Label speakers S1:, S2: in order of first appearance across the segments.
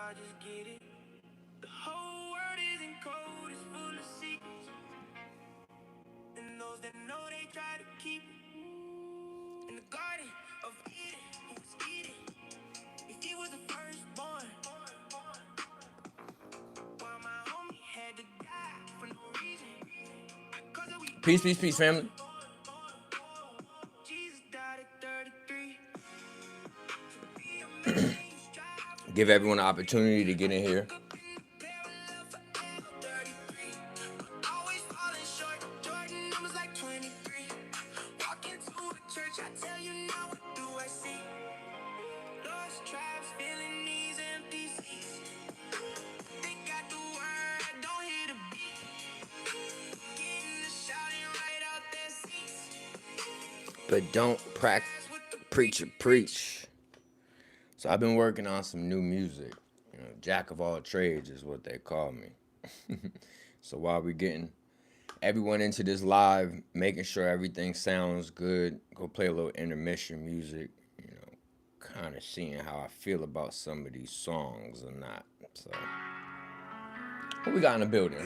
S1: I just get it. The whole world isn't cold, it's full of secrets. And those that know they try to keep it. In the garden of Eden, who was Eden? If he was the firstborn, why my homie had to die for no reason? Peace, peace, peace, family. Jesus died at 33. Give everyone an opportunity to get in here. But don't preach. So I've been working on some new music. You know, jack of all trades is what they call me. So while we're getting everyone into this live, making sure everything sounds good, go play a little intermission music, you know, kind of seeing how I feel about some of these songs or not. So who we got in the building?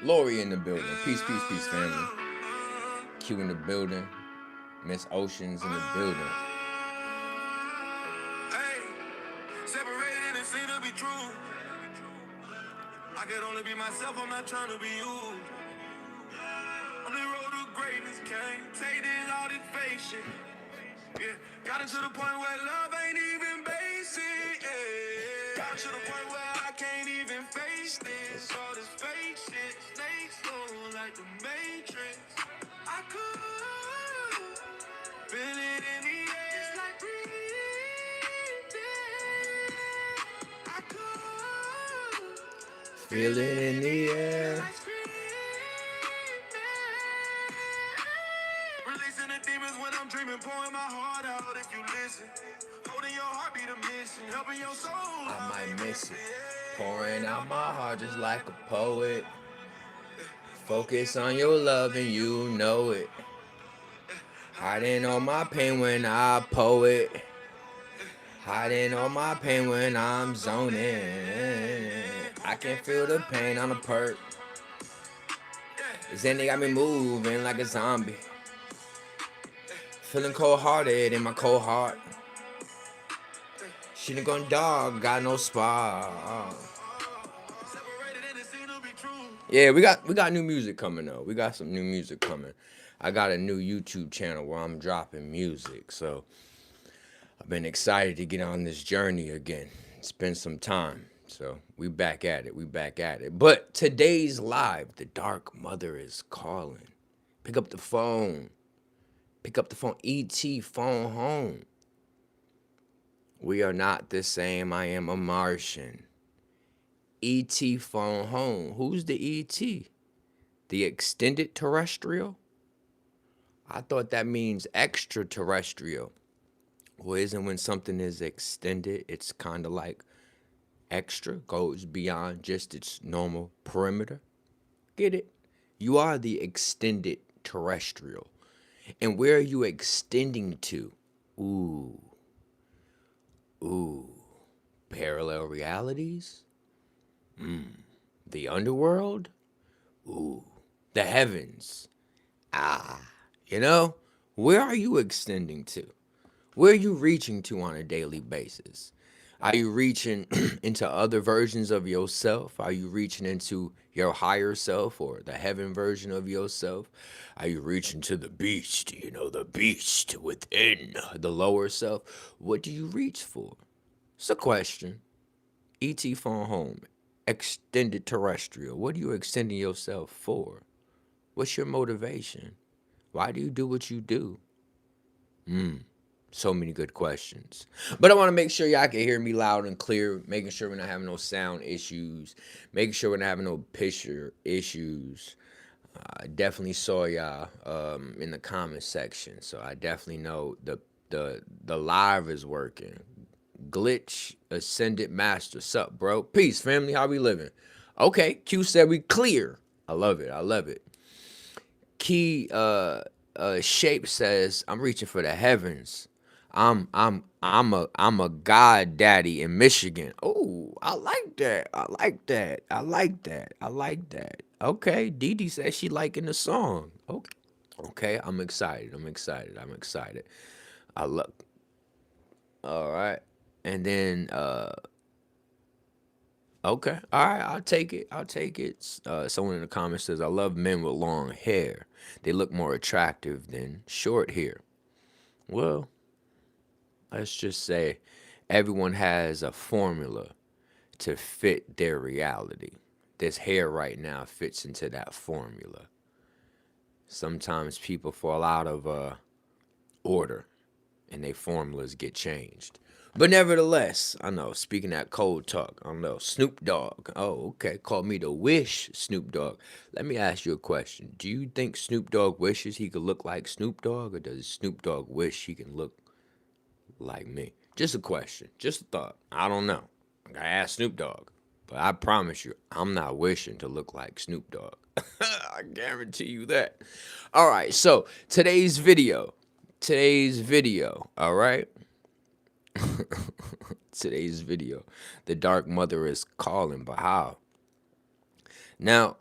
S1: Lori in the building. Peace, peace, peace, family. Q in the building. Miss Ocean's in the building. Hey, separated and seen to be true. I could only be myself, I'm not trying to be you. On the road to greatness, can't take this all this fake shit. Yeah, got it to the point where love ain't even basic. Yeah, got to the point where I can't even face this. All this fake shit, snakes low like the Matrix. I could feel it in the air, just like breathing. I could feel it in the air. Releasing the demons when I'm dreaming, pouring my heart out if you listen. Holding your heartbeat a mission, helping your soul. I might miss it. Pouring out my heart just like a poet. Focus on your love and you know it. Hiding all my pain when I poet. Hiding all my pain when I'm zoning. I can feel the pain on the perk. Then they got me moving like a zombie. Feeling cold-hearted in my cold heart. She done gone dog, got no spot. Yeah, we got new music coming though. We got some new music coming. I got a new YouTube channel where I'm dropping music, so I've been excited to get on this journey again. It's been some time, so we back at it. But today's live, the Dark Mother is calling. Pick up the phone. ET phone home. We are not the same. I am a Martian. ET phone home. Who's the ET? The extended terrestrial? I thought that means extraterrestrial. Well, isn't when something is extended, it's kind of like extra, goes beyond just its normal perimeter? Get it? You are the extended terrestrial. And where are you extending to? Ooh. Parallel realities? The underworld? Ooh. The heavens? You know? Where are you extending to? Where are you reaching to on a daily basis? Are you reaching into other versions of yourself? Are you reaching into your higher self or the heaven version of yourself? Are you reaching to the beast, the beast within the lower self? What do you reach for? It's a question. ET phone home, extended terrestrial. What are you extending yourself for? What's your motivation? Why do you do what you do? So many good questions. But I want to make sure y'all can hear me loud and clear, making sure we're not having no sound issues, making sure we're not having no picture issues. I definitely saw y'all in the comment section, so I definitely know the live is working. Glitch Ascended Master, sup, bro? Peace, family. How we living? Okay, Q said we clear. I love it. Key Shape says I'm reaching for the heavens. I'm a god daddy in Michigan. Oh, I like that. I like that. I like that. I like that. Okay, Dee Dee says she liking the song. Okay. Okay, I'm excited. I'm excited. I'm excited. I love. All right. And then okay. All right, I'll take it. I'll take it. Someone in the comments says, I love men with long hair. They look more attractive than short hair. Well, let's just say everyone has a formula to fit their reality. This hair right now fits into that formula. Sometimes people fall out of order and their formulas get changed. But nevertheless, I know, speaking that cold talk, I know, Snoop Dogg. Oh, okay, call me the Wish Snoop Dogg. Let me ask you a question. Do you think Snoop Dogg wishes he could look like Snoop Dogg, or does Snoop Dogg wish he can look like me? Just a question, just a thought. I don't know. I asked Snoop Dogg, but I promise you, I'm not wishing to look like Snoop Dogg. I guarantee you that. All right, so today's video, all right? Today's video, the Dark Mother is calling, but how? Now,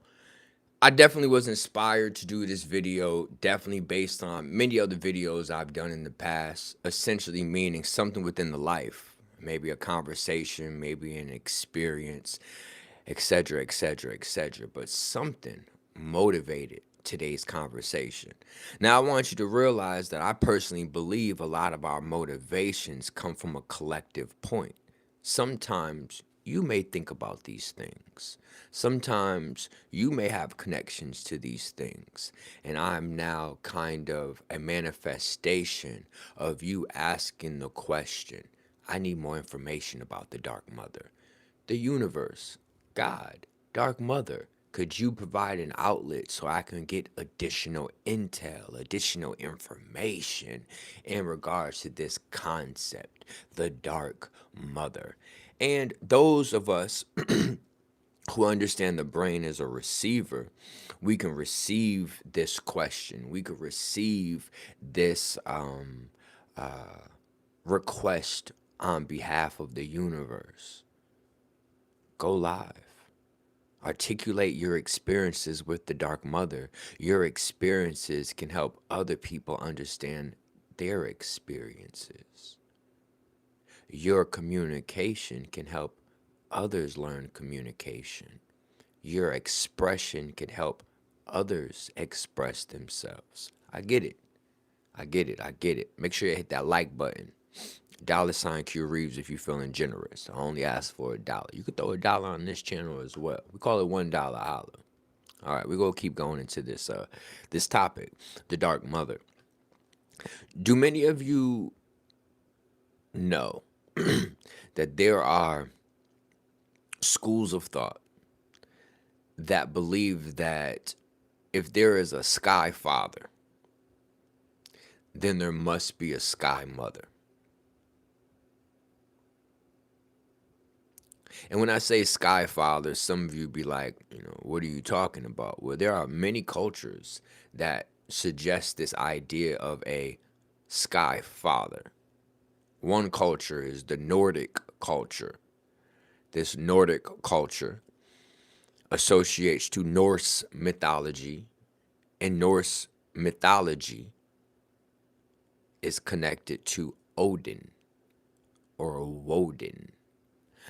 S1: I definitely was inspired to do this video, definitely based on many other videos I've done in the past, essentially meaning something within the life, maybe a conversation, maybe an experience, etc., etc., etc., but something motivated today's conversation. Now, I want you to realize that I personally believe a lot of our motivations come from a collective point. Sometimes you may think about these things. Sometimes you may have connections to these things. And I'm now kind of a manifestation of you asking the question. I need more information about the Dark Mother, the universe, God, Dark Mother. Could you provide an outlet so I can get additional intel, additional information in regards to this concept, the Dark Mother? And those of us who understand the brain as a receiver, we can receive this question. We could receive this request on behalf of the universe. Go live. Articulate your experiences with the Dark Mother. Your experiences can help other people understand their experiences. Your communication can help others learn communication. Your expression can help others express themselves. I get it. I get it. I get it. Make sure you hit that like button. $ Q Reaves if you're feeling generous. I only ask for $1. You could throw $1 on this channel as well. We call it $1 holla. All right, we're gonna keep going into this topic, the Dark Mother. Do many of you know that there are schools of thought that believe that if there is a Sky Father, then there must be a Sky Mother? And when I say Sky Father, some of you be like, what are you talking about? Well, there are many cultures that suggest this idea of a Sky Father. One culture is the Nordic culture. This Nordic culture associates to Norse mythology, and Norse mythology is connected to Odin or Woden.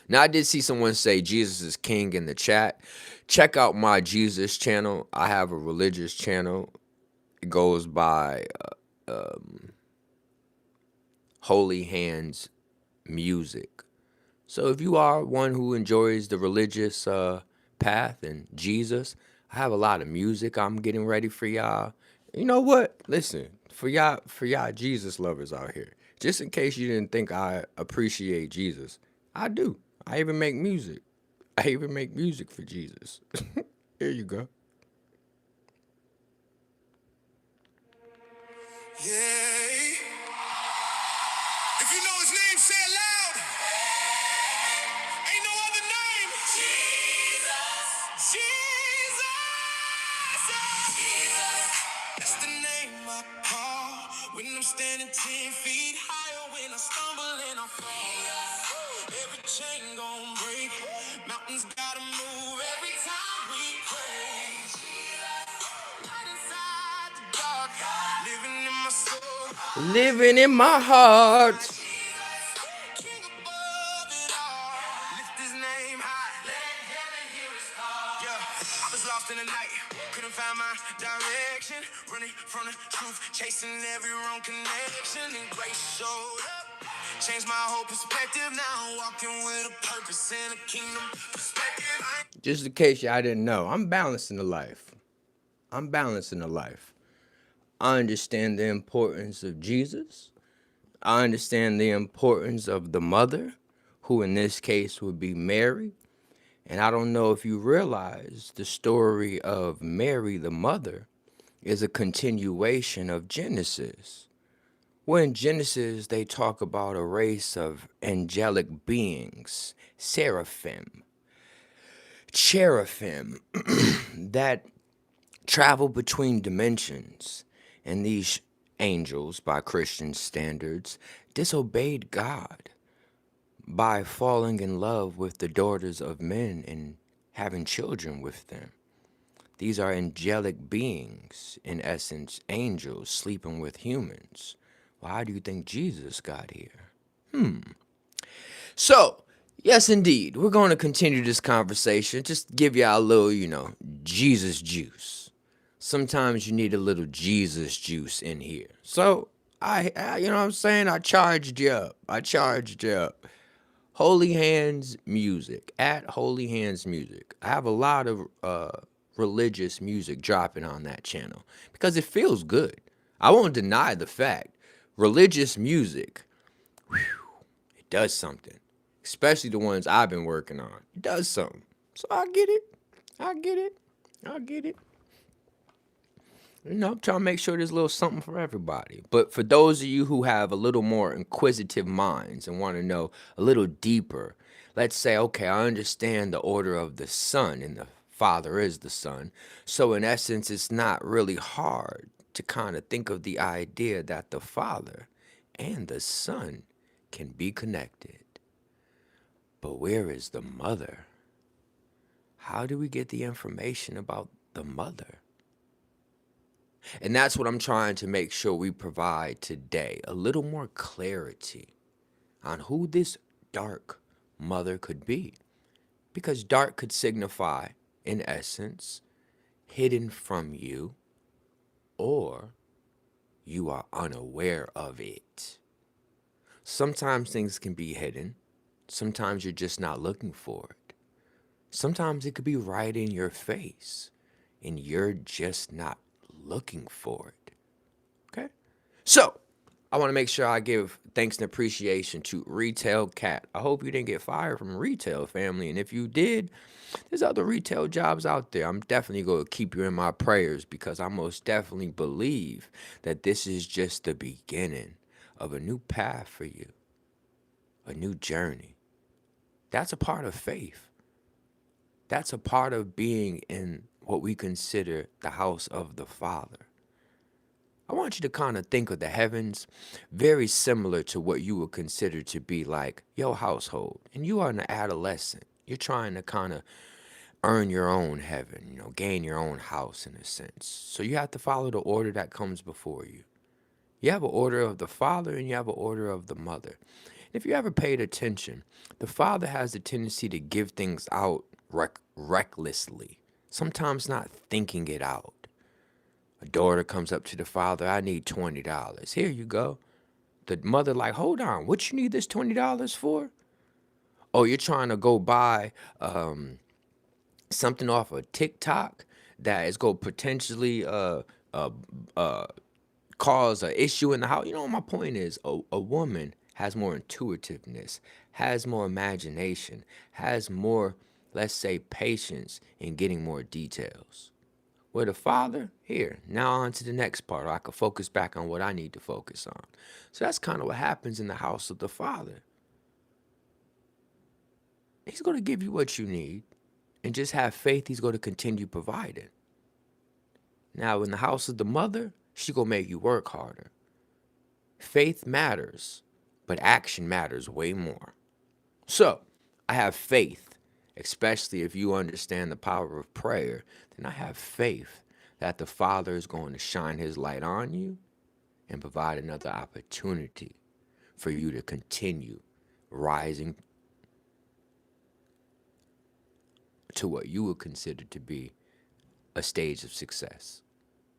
S1: Now, I did see someone say Jesus is king in the chat. Check out my Jesus channel. I have a religious channel. It goes by Holy Hands Music. So if you are one who enjoys the religious path and Jesus, I have a lot of music I'm getting ready for y'all. You know what? Listen, for y'all Jesus lovers out here, just in case you didn't think I appreciate Jesus, I do. I even make music. I even make music for Jesus. Here you go. Yay. If you know his name, say it loud. Ain't no other name. Jesus. Jesus. Jesus. That's the name I call when I'm standing 10 feet higher when I stumble and I fall. Every chain gon' break, mountains gotta move every time we pray. Light inside the dark, living in my soul, living in my heart. King above it all, lift his name high, let heaven hear his call. Yeah, I was lost in the night, couldn't find my direction, running from the truth, chasing every wrong connection, and grace showed up, changed my whole perspective. Now I'm walking with a purpose and a kingdom perspective. Just in case y'all didn't know, I'm balancing the life. I'm balancing the life. I understand the importance of Jesus. I understand the importance of the mother, who in this case would be Mary. And I don't know if you realize the story of Mary, the mother, is a continuation of Genesis. Well, in Genesis, they talk about a race of angelic beings, seraphim, cherubim, that travel between dimensions. And these angels, by Christian standards, disobeyed God by falling in love with the daughters of men and having children with them. These are angelic beings, in essence, angels sleeping with humans. Well, how do you think Jesus got here? So, yes, indeed, we're going to continue this conversation. Just give y'all a little, Jesus juice. Sometimes you need a little Jesus juice in here. So, you know what I'm saying? I charged you up. Holy Hands Music, at Holy Hands Music. I have a lot of religious music dropping on that channel because it feels good. I won't deny the fact. Religious music, it does something. Especially the ones I've been working on. It does something. So I get it. I'm trying to make sure there's a little something for everybody. But for those of you who have a little more inquisitive minds and want to know a little deeper, let's say, okay, I understand the order of the Son, and the Father is the Son. So in essence, it's not really hard to kind of think of the idea that the Father and the Son can be connected. But where is the mother? How do we get the information about the mother? And that's what I'm trying to make sure we provide today. A little more clarity on who this dark mother could be. Because dark could signify, in essence, hidden from you, or you are unaware of it. Sometimes things can be hidden. Sometimes you're just not looking for it. Sometimes it could be right in your face, and you're just not looking for it. Okay? So, I want to make sure I give thanks and appreciation to Retail Cat. I hope you didn't get fired from retail, family. And if you did, there's other retail jobs out there. I'm definitely going to keep you in my prayers because I most definitely believe that this is just the beginning of a new path for you, a new journey. That's a part of faith. That's a part of being in what we consider the house of the Father. I want you to kind of think of the heavens very similar to what you would consider to be like your household. And you are an adolescent. You're trying to kind of earn your own heaven, gain your own house in a sense. So you have to follow the order that comes before you. You have an order of the Father and you have an order of the Mother. If you ever paid attention, the Father has a tendency to give things out recklessly, sometimes not thinking it out. A daughter comes up to the father, I need $20. Here you go. The mother like, hold on, what you need this $20 for? Oh, you're trying to go buy something off of TikTok that is going to potentially cause an issue in the house. You know what my point is? A woman has more intuitiveness, has more imagination, has more, let's say, patience in getting more details. Where the Father, here, now on to the next part, or I can focus back on what I need to focus on. So that's kind of what happens in the house of the Father. He's going to give you what you need, and just have faith he's going to continue providing. Now, in the house of the Mother, she's going to make you work harder. Faith matters, but action matters way more. So, I have faith, especially if you understand the power of prayer, then I have faith that the Father is going to shine his light on you and provide another opportunity for you to continue rising to what you would consider to be a stage of success.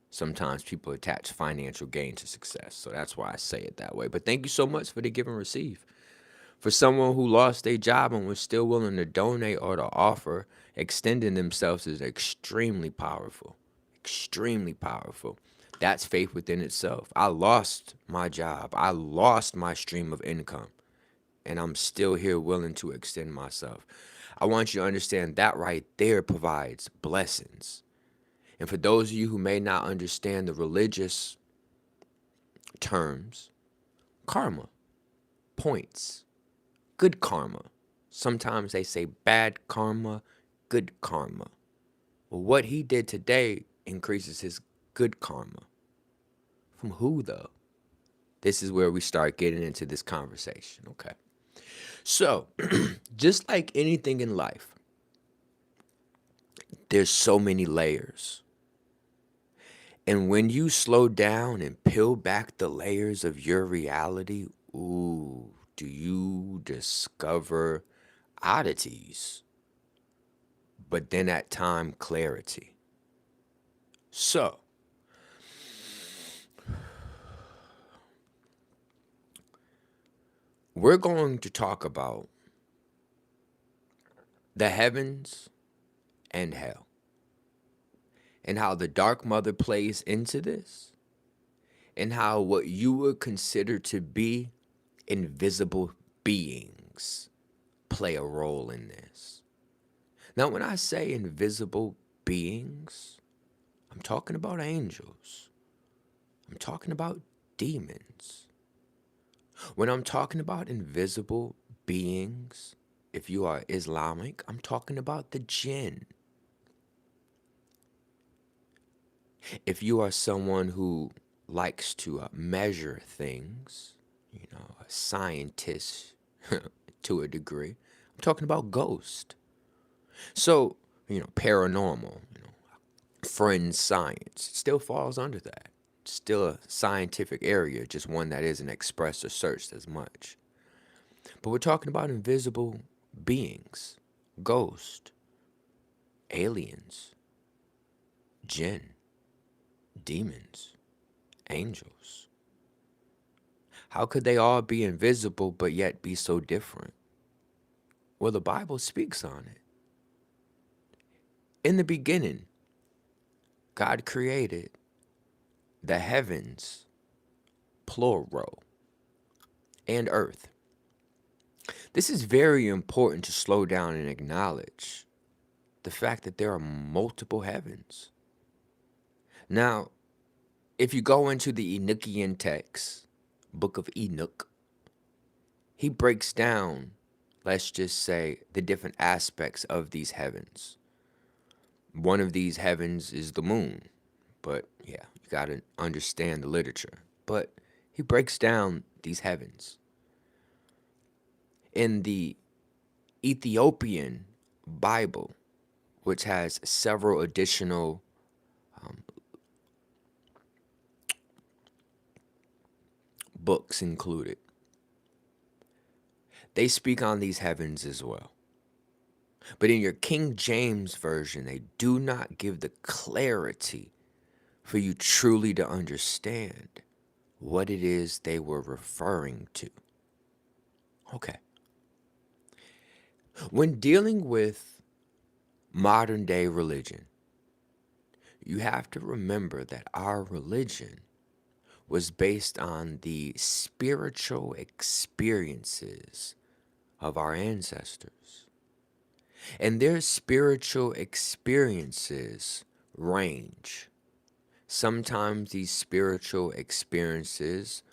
S1: Sometimes people attach financial gain to success, so that's why I say it that way. But thank you so much for the give and receive. For someone who lost their job and was still willing to donate or to offer, extending themselves is extremely powerful. Extremely powerful. That's faith within itself. I lost my job. I lost my stream of income. And I'm still here willing to extend myself. I want you to understand that right there provides blessings. And for those of you who may not understand the religious terms, karma, points, good karma. Sometimes they say bad karma, good karma. Well, what he did today increases his good karma. From who, though? This is where we start getting into this conversation, okay? So, just like anything in life, there's so many layers. And when you slow down and peel back the layers of your reality, ooh, do you discover oddities, but then at time clarity. So, we're going to talk about the heavens and hell, and how the Dark Mother plays into this, and how what you would consider to be invisible beings play a role in this. Now, when I say invisible beings, I'm talking about angels. I'm talking about demons. When I'm talking about invisible beings, if you are Islamic, I'm talking about the jinn. If you are someone who likes to measure things, a scientist to a degree, I'm talking about ghost. So, paranormal, friend science, it still falls under that. It's still a scientific area, just one that isn't expressed or searched as much. But we're talking about invisible beings, ghost, aliens, jinn, demons, angels. How could they all be invisible but yet be so different? Well, the Bible speaks on it. In the beginning, God created the heavens, plural, and earth. This is very important to slow down and acknowledge the fact that there are multiple heavens. Now, if you go into the Enochian text, Book of Enoch, he breaks down, let's just say, the different aspects of these heavens. One of these heavens is the moon, but yeah, you got to understand the literature. But he breaks down these heavens. In the Ethiopian Bible, which has several additional books included, they speak on these heavens as well. But in your King James Version, they do not give the clarity for you truly to understand what it is they were referring to. Okay. When dealing with modern day religion, you have to remember that our religion was based on the spiritual experiences of our ancestors. And their spiritual experiences range. Sometimes these spiritual experiences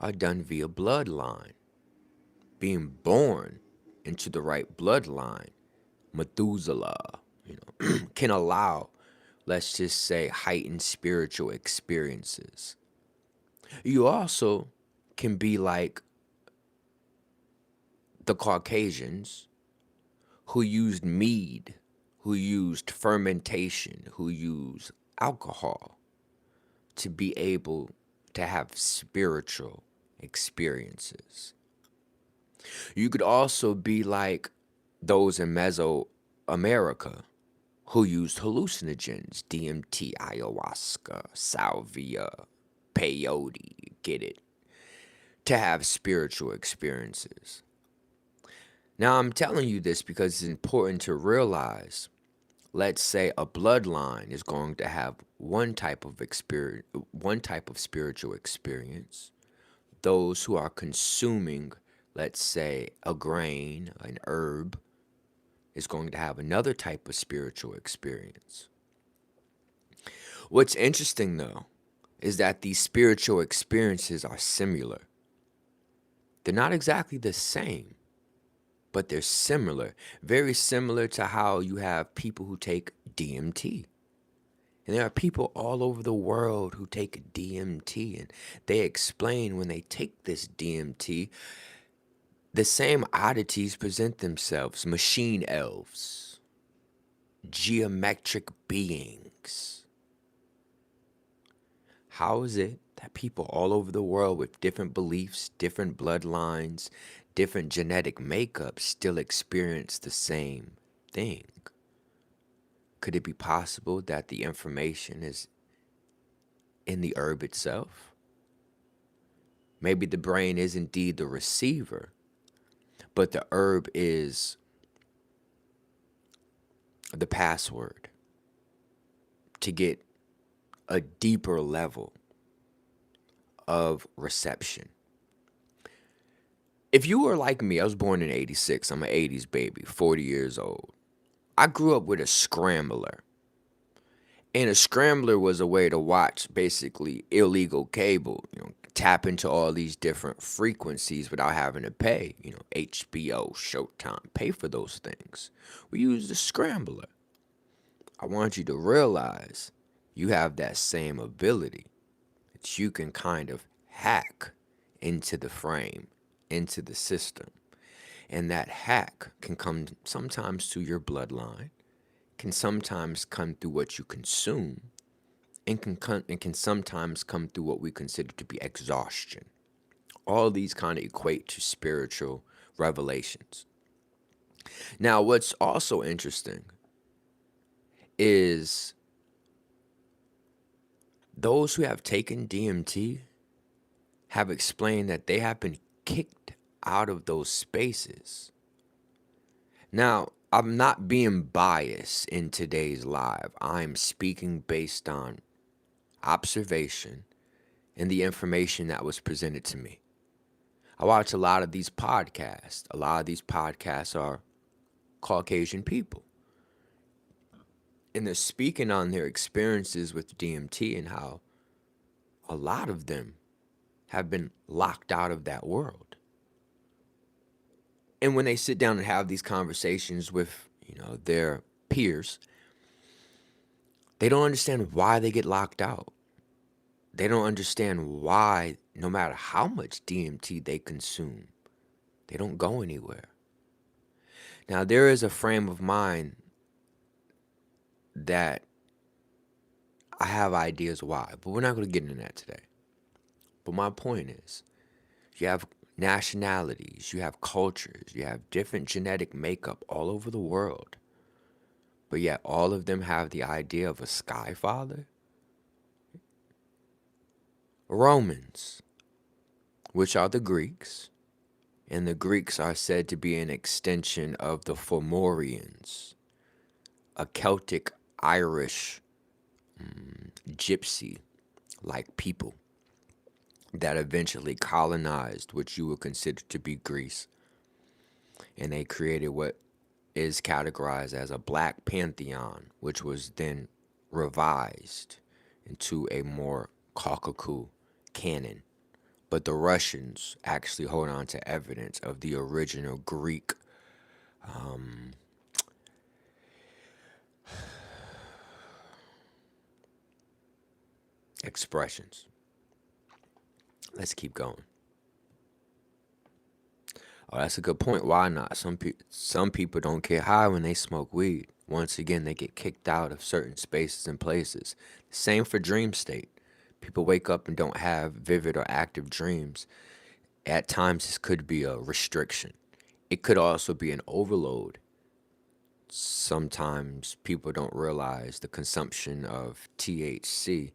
S1: are done via bloodline. Being born into the right bloodline, Methuselah, can allow, let's just say, heightened spiritual experiences. You also can be like the Caucasians who used mead, who used fermentation, who used alcohol to be able to have spiritual experiences. You could also be like those in Mesoamerica who used hallucinogens, DMT, ayahuasca, salvia, peyote, get it, to have spiritual experiences. Now, I'm telling you this because it's important to realize, let's say a bloodline is going to have one type of spiritual experience. Those who are consuming, let's say, a grain, an herb, is going to have another type of spiritual experience. What's interesting, though, is that these spiritual experiences are similar. They're not exactly the same, but they're similar. Very similar to how you have people who take DMT. And there are people all over the world who take DMT, and they explain when they take this DMT, the same oddities present themselves: machine elves, geometric beings. How is it that people all over the world with different beliefs, different bloodlines, different genetic makeups still experience the same thing? Could it be possible that the information is in the herb itself? Maybe the brain is indeed the receiver, but the herb is the password to get a deeper level of reception. If you were like me, I was born in 86. I'm an 80s baby, 40 years old. I grew up with a scrambler. And a scrambler was a way to watch basically illegal cable, tap into all these different frequencies without having to pay, HBO, Showtime, pay for those things. We used the scrambler. I want you to realize you have that same ability that you can kind of hack into the frame, into the system. And that hack can come sometimes through your bloodline, can sometimes come through what you consume, and can sometimes come through what we consider to be exhaustion. All these kind of equate to spiritual revelations. Now, what's also interesting is those who have taken DMT have explained that they have been kicked out of those spaces. Now, I'm not being biased in today's live. I'm speaking based on observation and the information that was presented to me. I watch a lot of these podcasts. A lot of these podcasts are Caucasian people. And they're speaking on their experiences with DMT and how a lot of them have been locked out of that world. And when they sit down and have these conversations with, their peers, they don't understand why they get locked out. They don't understand why, no matter how much DMT they consume, they don't go anywhere. Now, there is a frame of mind that I have ideas why, but we're not going to get into that today. But my point is, you have nationalities, you have cultures, you have different genetic makeup all over the world, but yet all of them have the idea of a Skyfather. Romans, which are the Greeks, and the Greeks are said to be an extension of the Fomorians, a Celtic Irish gypsy-like people that eventually colonized what you would consider to be Greece. And they created what is categorized as a black pantheon, which was then revised into a more Caucasus canon. But the Russians actually hold on to evidence of the original Greek expressions. Let's keep going. Oh, that's a good point. Why not? Some people don't get high when they smoke weed. Once again, they get kicked out of certain spaces and places. Same for dream state. People wake up and don't have vivid or active dreams. At times, this could be a restriction. It could also be an overload. Sometimes people don't realize the consumption of THC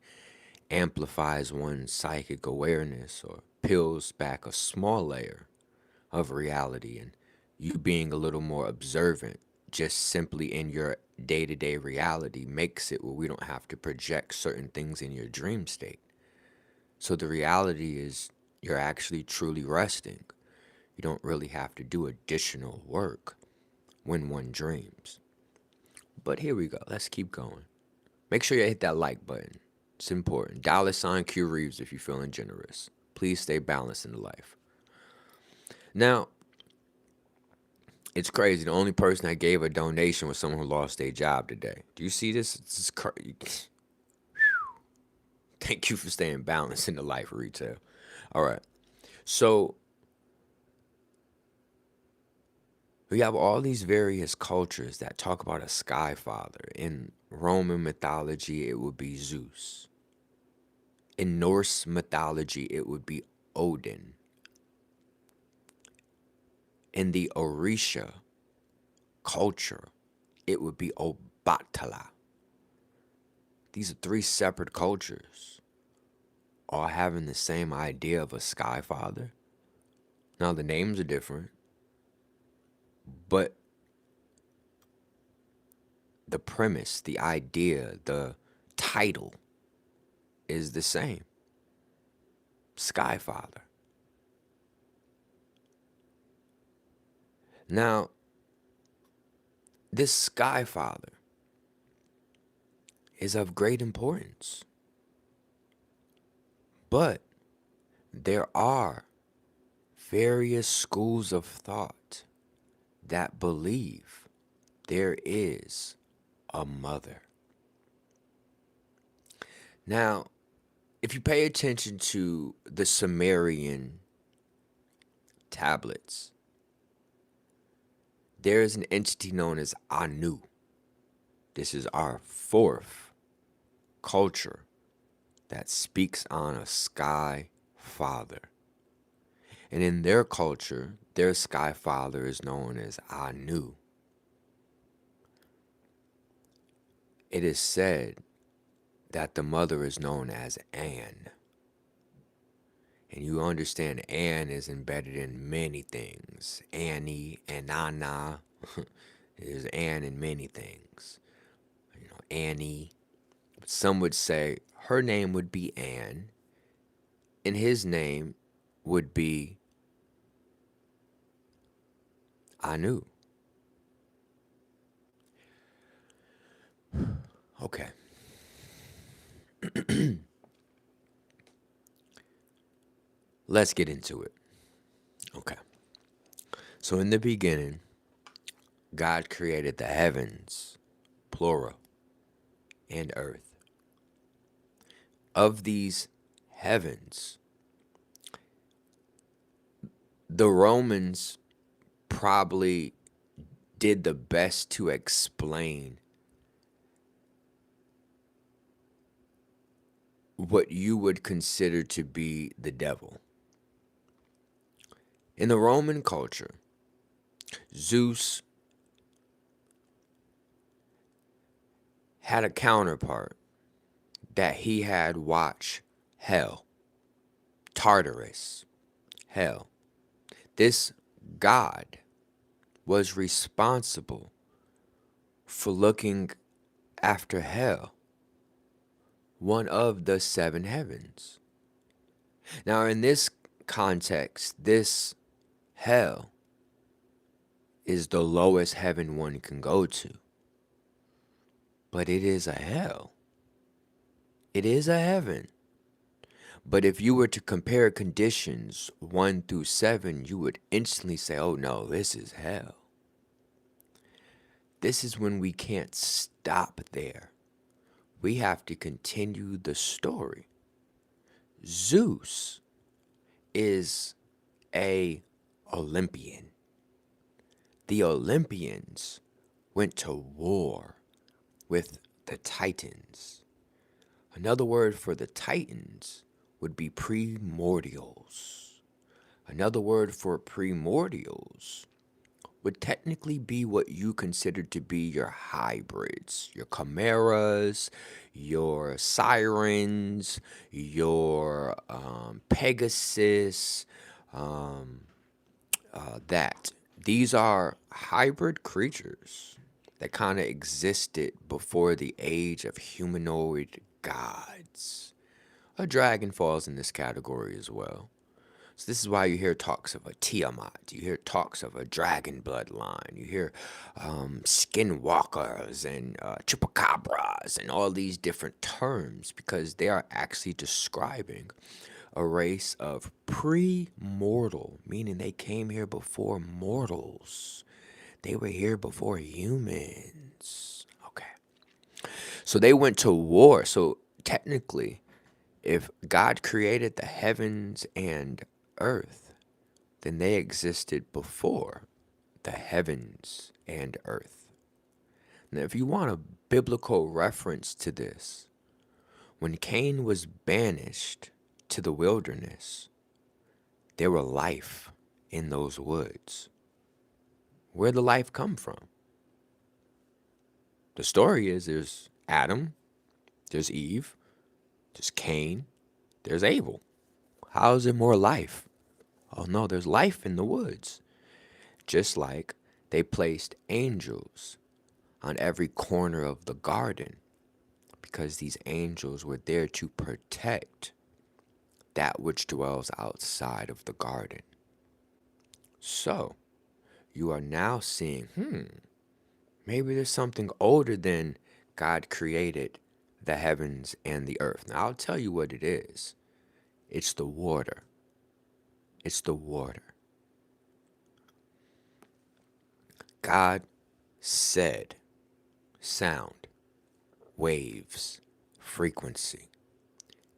S1: amplifies one's psychic awareness or peels back a small layer of reality, and you being a little more observant just simply in your day-to-day reality makes it where we don't have to project certain things in your dream state. So the reality is you're actually truly resting. You don't really have to do additional work when one dreams. But here we go. Let's keep going. Make sure you hit that like button. It's important. $ Q Reaves if you're feeling generous. Please stay balanced in life. Now, it's crazy. The only person that gave a donation was someone who lost their job today. Do you see this? This is crazy. Thank you for staying balanced in the life of retail. All right. So we have all these various cultures that talk about a Skyfather. In Roman mythology, it would be Zeus. In Norse mythology, it would be Odin. In the Orisha culture, it would be Obatala. These are three separate cultures, all having the same idea of a Skyfather. Now, the names are different, but the premise, the idea, the title is the same. Skyfather. Now, this Skyfather is of great importance, but there are various schools of thought that believe there is a mother. Now, if you pay attention to the Sumerian tablets, there is an entity known as Anu. This is our fourth culture that speaks on a sky father. And in their culture, their sky father is known as Anu. It is said that the mother is known as An. And you understand An is embedded in many things. Annie and Anna is An in many things. Annie. Some would say her name would be An, and his name would be Anu. Okay. Let's get into it. Okay. So in the beginning, God created the heavens, plural, and earth. Of these heavens, the Romans probably did the best to explain what you would consider to be the devil. In the Roman culture, Zeus had a counterpart that he had watch hell, Tartarus, hell. This god was responsible for looking after hell, one of the seven heavens. Now, in this context, this hell is the lowest heaven one can go to. But it is a hell. It is a heaven. But if you were to compare conditions 1 through 7, you would instantly say, oh no, this is hell. This is when we can't stop there. We have to continue the story. Zeus is a Olympian. the Olympians went to war with the Titans. Another word for the Titans would be primordials. Another word for primordials would technically be what you consider to be your hybrids, your chimeras, your sirens, your Pegasus, um, that. These are hybrid creatures that kind of existed before the age of humanoid gods. A dragon falls in this category as well. So this is why you hear talks of a Tiamat. You hear talks of a dragon bloodline. You hear skinwalkers and chupacabras and all these different terms because they are actually describing a race of pre-mortal, meaning they came here before mortals. They were here before humans. Okay. So they went to war. So technically, if God created the heavens and earth, then they existed before the heavens and earth. Now, if you want a biblical reference to this, when Cain was banished to the wilderness, there were life in those woods. Where'd the life come from? The story is there's Adam, there's Eve, there's Cain, there's Abel. How is there more life? Oh no, there's life in the woods. Just like they placed angels on every corner of the garden because these angels were there to protect that which dwells outside of the garden. So, you are now seeing, maybe there's something older than God created the heavens and the earth. Now, I'll tell you what it is. It's the water. It's the water. God said, sound, waves, frequency.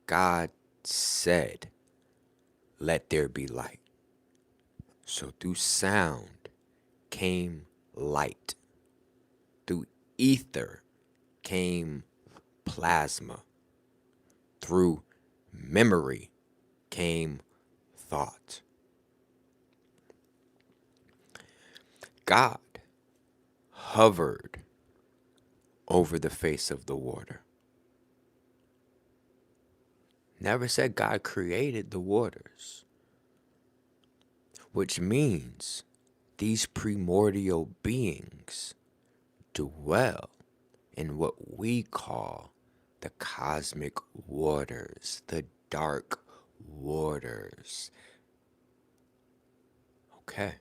S1: God said, let there be light. So through sound came light. Through ether came plasma. Through memory came thought. God hovered over the face of the water. Never said God created the waters, which means these primordial beings dwell in what we call the cosmic waters, the dark waters. Okay.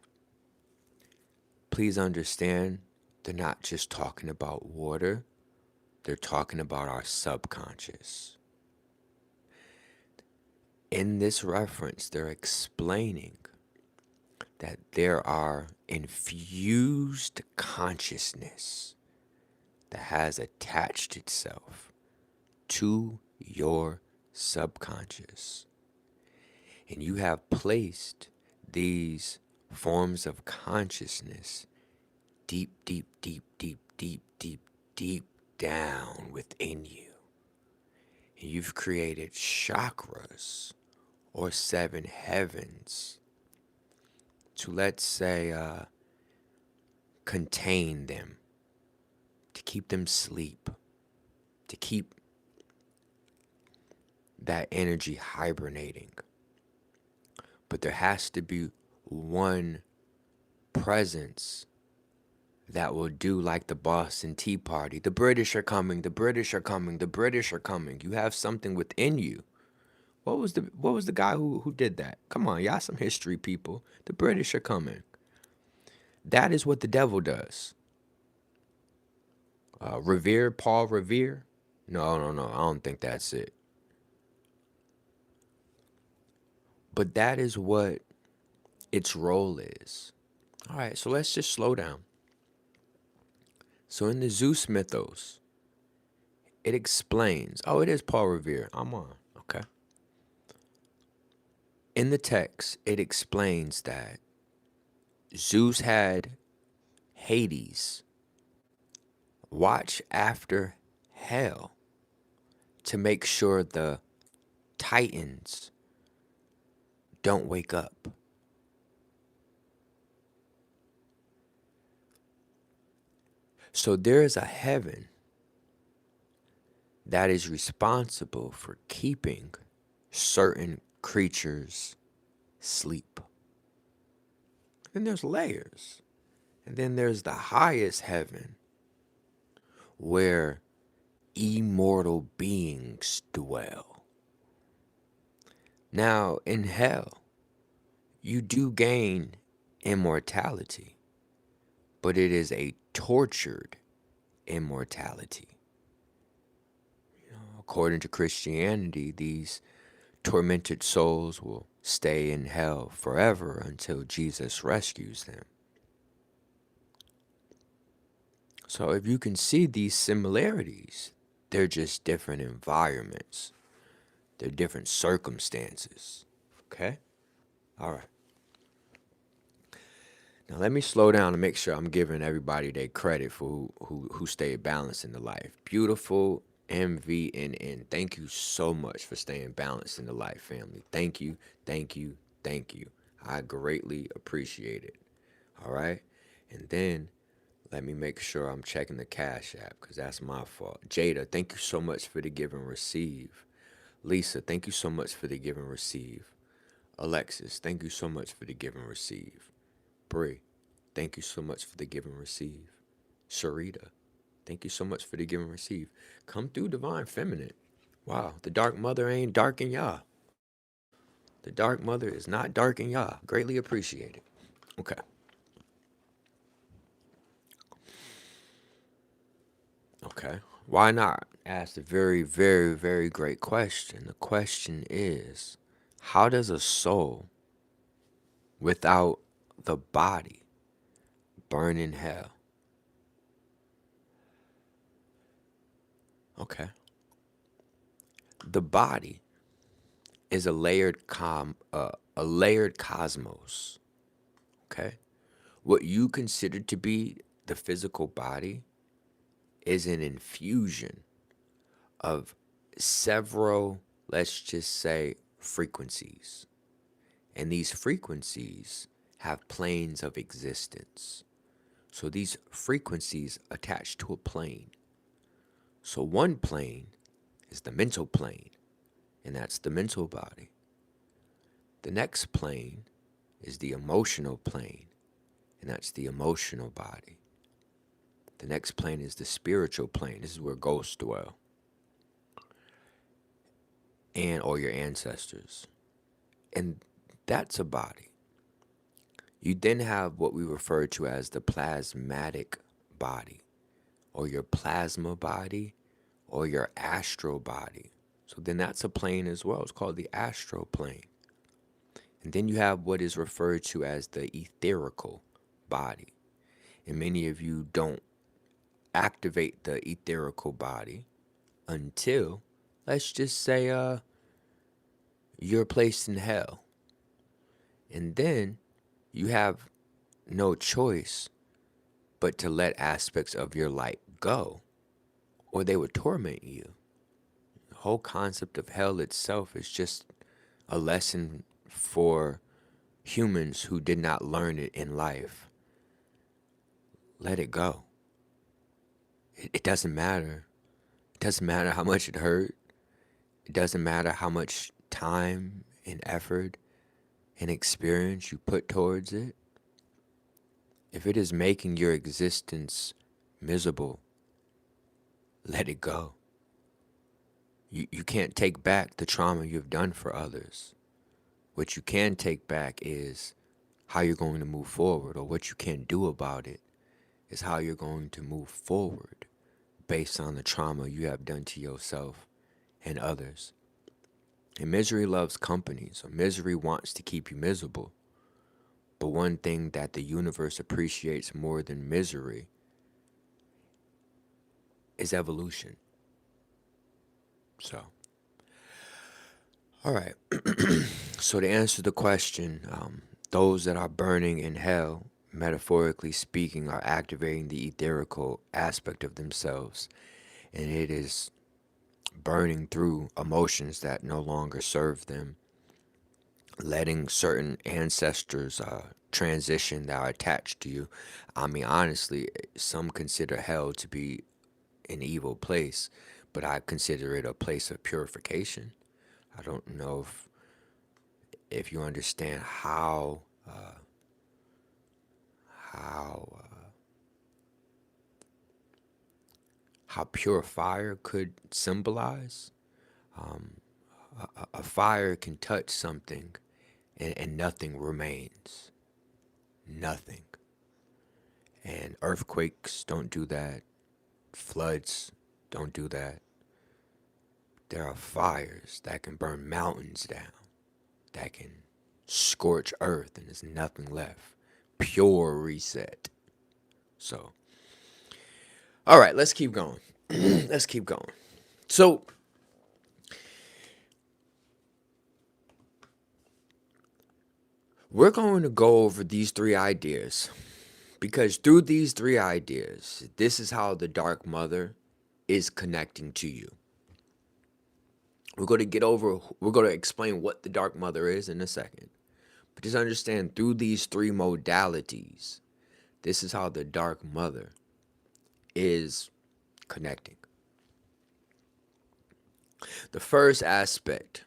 S1: Please understand, they're not just talking about water, they're talking about our subconscious. In this reference, they're explaining that there are infused consciousness that has attached itself to your subconscious. And you have placed these forms of consciousness deep, deep, deep, deep, deep, deep, deep down within you. And you've created chakras or seven heavens to, let's say, contain them, to keep them asleep, to keep that energy hibernating. But there has to be one presence that will do like the Boston Tea Party. The British are coming, the British are coming, the British are coming. You have something within you. What was the guy who did that? Come on, y'all some history people. The British are coming. That is what the devil does. Paul Revere? No, I don't think that's it. But that is what its role is. All right, so let's just slow down. So in the Zeus mythos, it explains. Oh, it is Paul Revere. I'm on. Okay. In the text, it explains that Zeus had Hades watch after hell to make sure the Titans don't wake up. So there is a heaven that is responsible for keeping certain creatures sleep. And there's layers. And then there's the highest heaven where immortal beings dwell. Now, in hell, you do gain immortality, but it is a tortured immortality. According to Christianity, these tormented souls will stay in hell forever until Jesus rescues them. So if you can see these similarities, they're just different environments. They're different circumstances. Okay? All right. Now let me slow down and make sure I'm giving everybody their credit for who stayed balanced in the life. Beautiful MVNN. Thank you so much for staying balanced in the life, family. Thank you, thank you, thank you. I greatly appreciate it. All right? And then let me make sure I'm checking the Cash App because that's my fault. Jada, thank you so much for the give and receive. Lisa, thank you so much for the give and receive. Alexis, thank you so much for the give and receive. Bree, thank you so much for the give and receive. Sharita, thank you so much for the give and receive. Come through, Divine Feminine. Wow, the Dark Mother ain't dark in y'all. The Dark Mother is not dark in y'all. Greatly appreciate it. Okay. Okay. Why not? Asked a very, very, very great question. The question is, how does a soul without the body burn in hell? Okay. The body is a layered cosmos. Okay. What you consider to be the physical body is an infusion of several, let's just say, frequencies. And these frequencies have planes of existence. So these frequencies attach to a plane. So one plane is the mental plane, and that's the mental body. The next plane is the emotional plane, and that's the emotional body. The next plane is the spiritual plane. This is where ghosts dwell, and or your ancestors. And that's a body. You then have what we refer to as the plasmatic body, or your plasma body, or your astral body. So then that's a plane as well. It's called the astral plane. And then you have what is referred to as the etherical body. And many of you don't activate the etherical body until, let's just say, you're placed in hell. And then you have no choice but to let aspects of your light go, or they would torment you. The whole concept of hell itself is just a lesson for humans who did not learn it in life. Let it go. It doesn't matter. It doesn't matter how much it hurt. It doesn't matter how much time and effort and experience you put towards it. If it is making your existence miserable, let it go. You can't take back the trauma you've done for others. What you can take back is how you're going to move forward, or what you can do about it is how you're going to move forward based on the trauma you have done to yourself and others. And misery loves company, so misery wants to keep you miserable. But one thing that the universe appreciates more than misery is evolution. So, all right. So to answer the question, those that are burning in hell metaphorically speaking, are activating the etherical aspect of themselves, and it is burning through emotions that no longer serve them, letting certain ancestors transition that are attached to you. I mean, honestly, some consider hell to be an evil place, but I consider it a place of purification. I don't know if you understand how how pure fire could symbolize. A fire can touch something and nothing remains. Nothing. And earthquakes don't do that. Floods don't do that. There are fires that can burn mountains down, that can scorch earth and there's nothing left. Pure reset. So, all right, let's keep going. Let's keep going. So, we're going to go over these three ideas because through these three ideas, this is how the Dark Mother is connecting to you. We're going to we're going to explain what the Dark Mother is in a second. But just understand through these three modalities, this is how the Dark Mother is connecting. The first aspect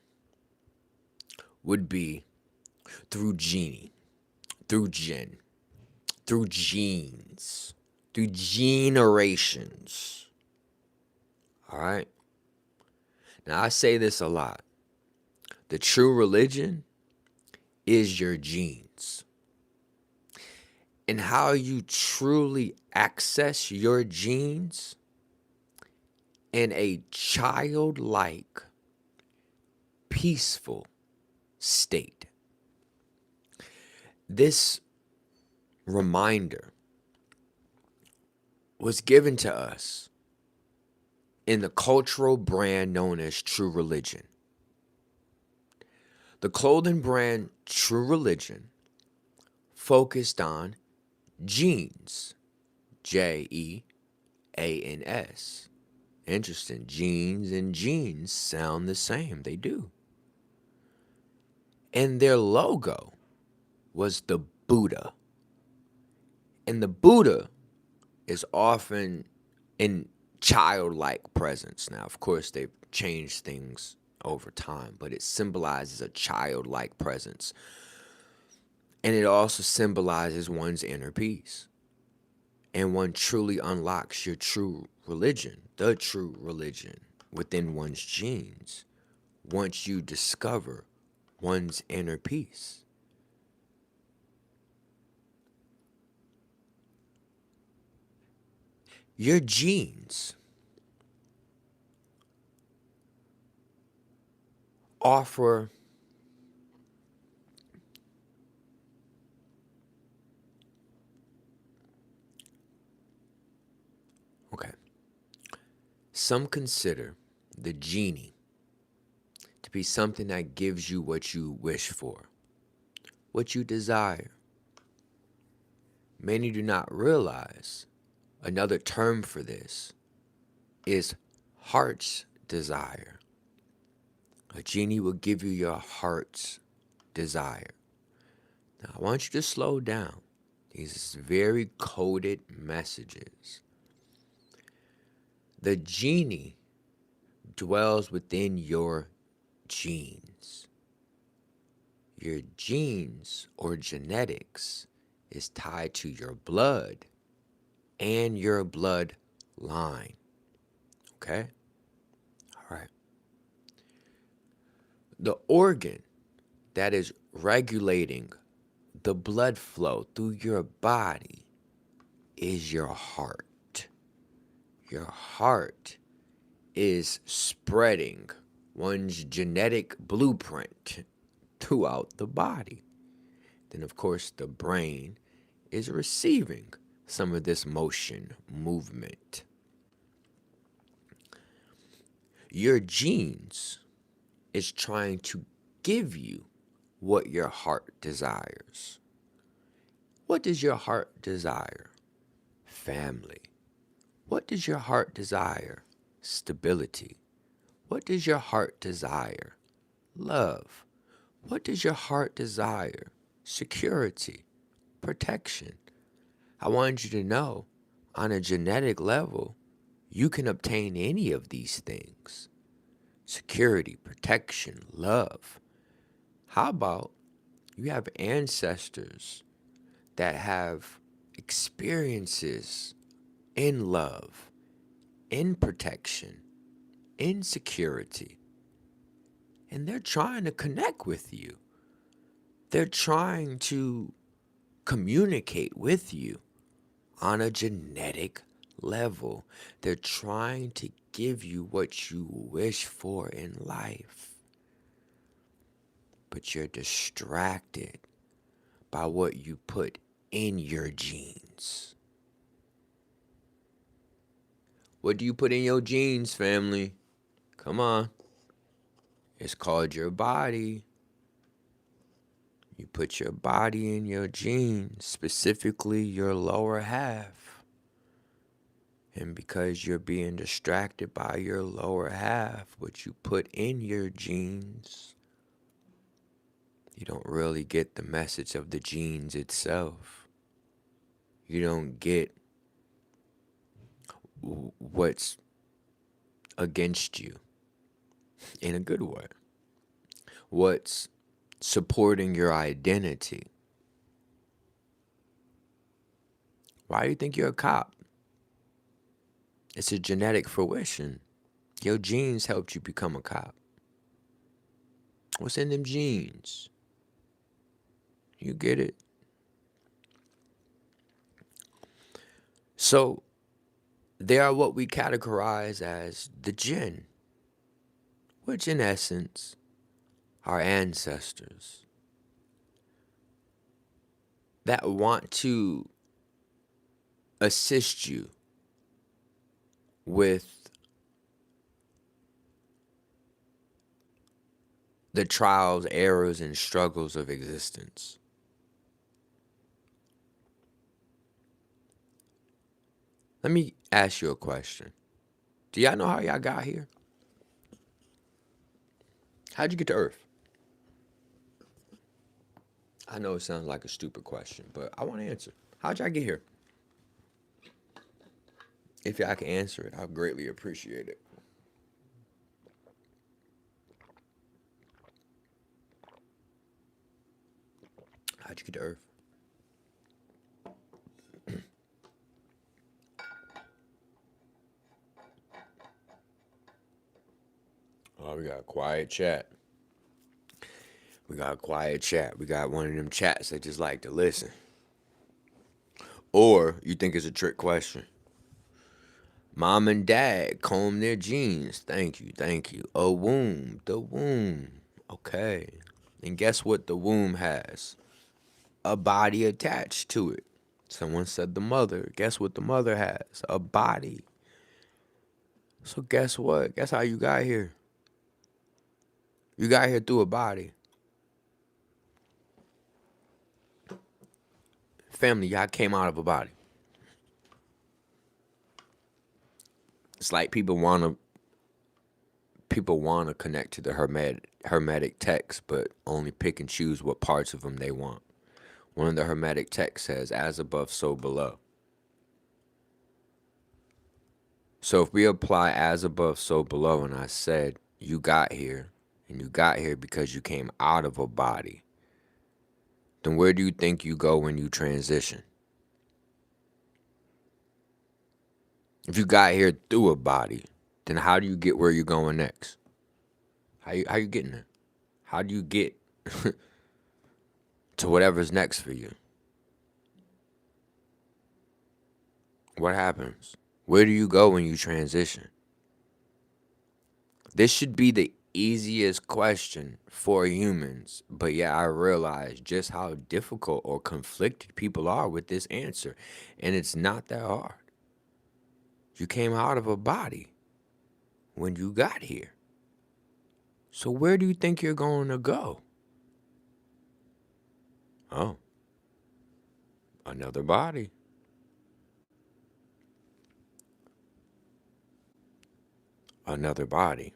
S1: would be through genie, through jinn, through genes, through generations. All right? Now, I say this a lot. The true religion is your genes. And how you truly access your genes in a childlike, peaceful state. This reminder was given to us in the cultural brand known as True Religion. The clothing brand True Religion focused on genes, Jeans. Interesting. Genes and jeans sound the same. They do. And their logo was the Buddha. And the Buddha is often in childlike presence. Now, of course, they've changed things over time, but it symbolizes a childlike presence. And it also symbolizes one's inner peace. And one truly unlocks your true religion, the true religion within one's genes, once you discover one's inner peace. Your genes offer okay. Some consider the genie to be something that gives you what you wish for, what you desire. Many do not realize another term for this is heart's desire. A genie will give you your heart's desire. Now, I want you to slow down. These very coded messages. The genie dwells within your genes. Your genes or genetics is tied to your blood and your bloodline. Okay? All right. The organ that is regulating the blood flow through your body is your heart. Your heart is spreading one's genetic blueprint throughout the body. Then, of course, the brain is receiving some of this movement. Your genes is trying to give you what your heart desires. What does your heart desire? Family. What does your heart desire? Stability. What does your heart desire? Love. What does your heart desire? Security, protection. I want you to know, on a genetic level, you can obtain any of these things. Security, protection, love. How about you have ancestors that have experiences in love, in protection, in security, and they're trying to connect with you. They're trying to communicate with you on a genetic level. They're trying to give you what you wish for in life. But you're distracted by what you put in your genes. What do you put in your genes, family? Come on. It's called your body. You put your body in your genes, specifically your lower half. And because you're being distracted by your lower half, what you put in your genes, you don't really get the message of the genes itself. You don't get what's against you in a good way. What's supporting your identity. Why do you think you're a cop? It's a genetic fruition. Your genes helped you become a cop. What's in them genes? You get it? So, they are what we categorize as the jinn, which in essence are ancestors that want to assist you with the trials, errors, and struggles of existence. Let me ask you a question. Do y'all know how y'all got here? How'd you get to Earth? I know it sounds like a stupid question, but I want to answer. How'd y'all get here? If y'all can answer it, I'd greatly appreciate it. How'd you get to Earth? Oh, we got a quiet chat. We got a quiet chat. We got one of them chats that just like to listen. Or you think it's a trick question. Mom and dad comb their genes. Thank you, thank you. A womb, the womb. Okay. And guess what the womb has? A body attached to it. Someone said the mother. Guess what the mother has? A body. So guess what? Guess how you got here? You got here through a body. Family, y'all came out of a body. It's like people wanna connect to the hermetic text, but only pick and choose what parts of them they want. One of the hermetic texts says, "As above, so below." So if we apply "as above, so below," and I said you got here, and you got here because you came out of a body, then where do you think you go when you transition? If you got here through a body, then how do you get where you're going next? How you getting there? How do you get to whatever's next for you? What happens? Where do you go when you transition? This should be the easiest question for humans, but yeah, I realize just how difficult or conflicted people are with this answer, and it's not that hard. You came out of a body when you got here. So where do you think you're going to go? Oh. Another body. Another body.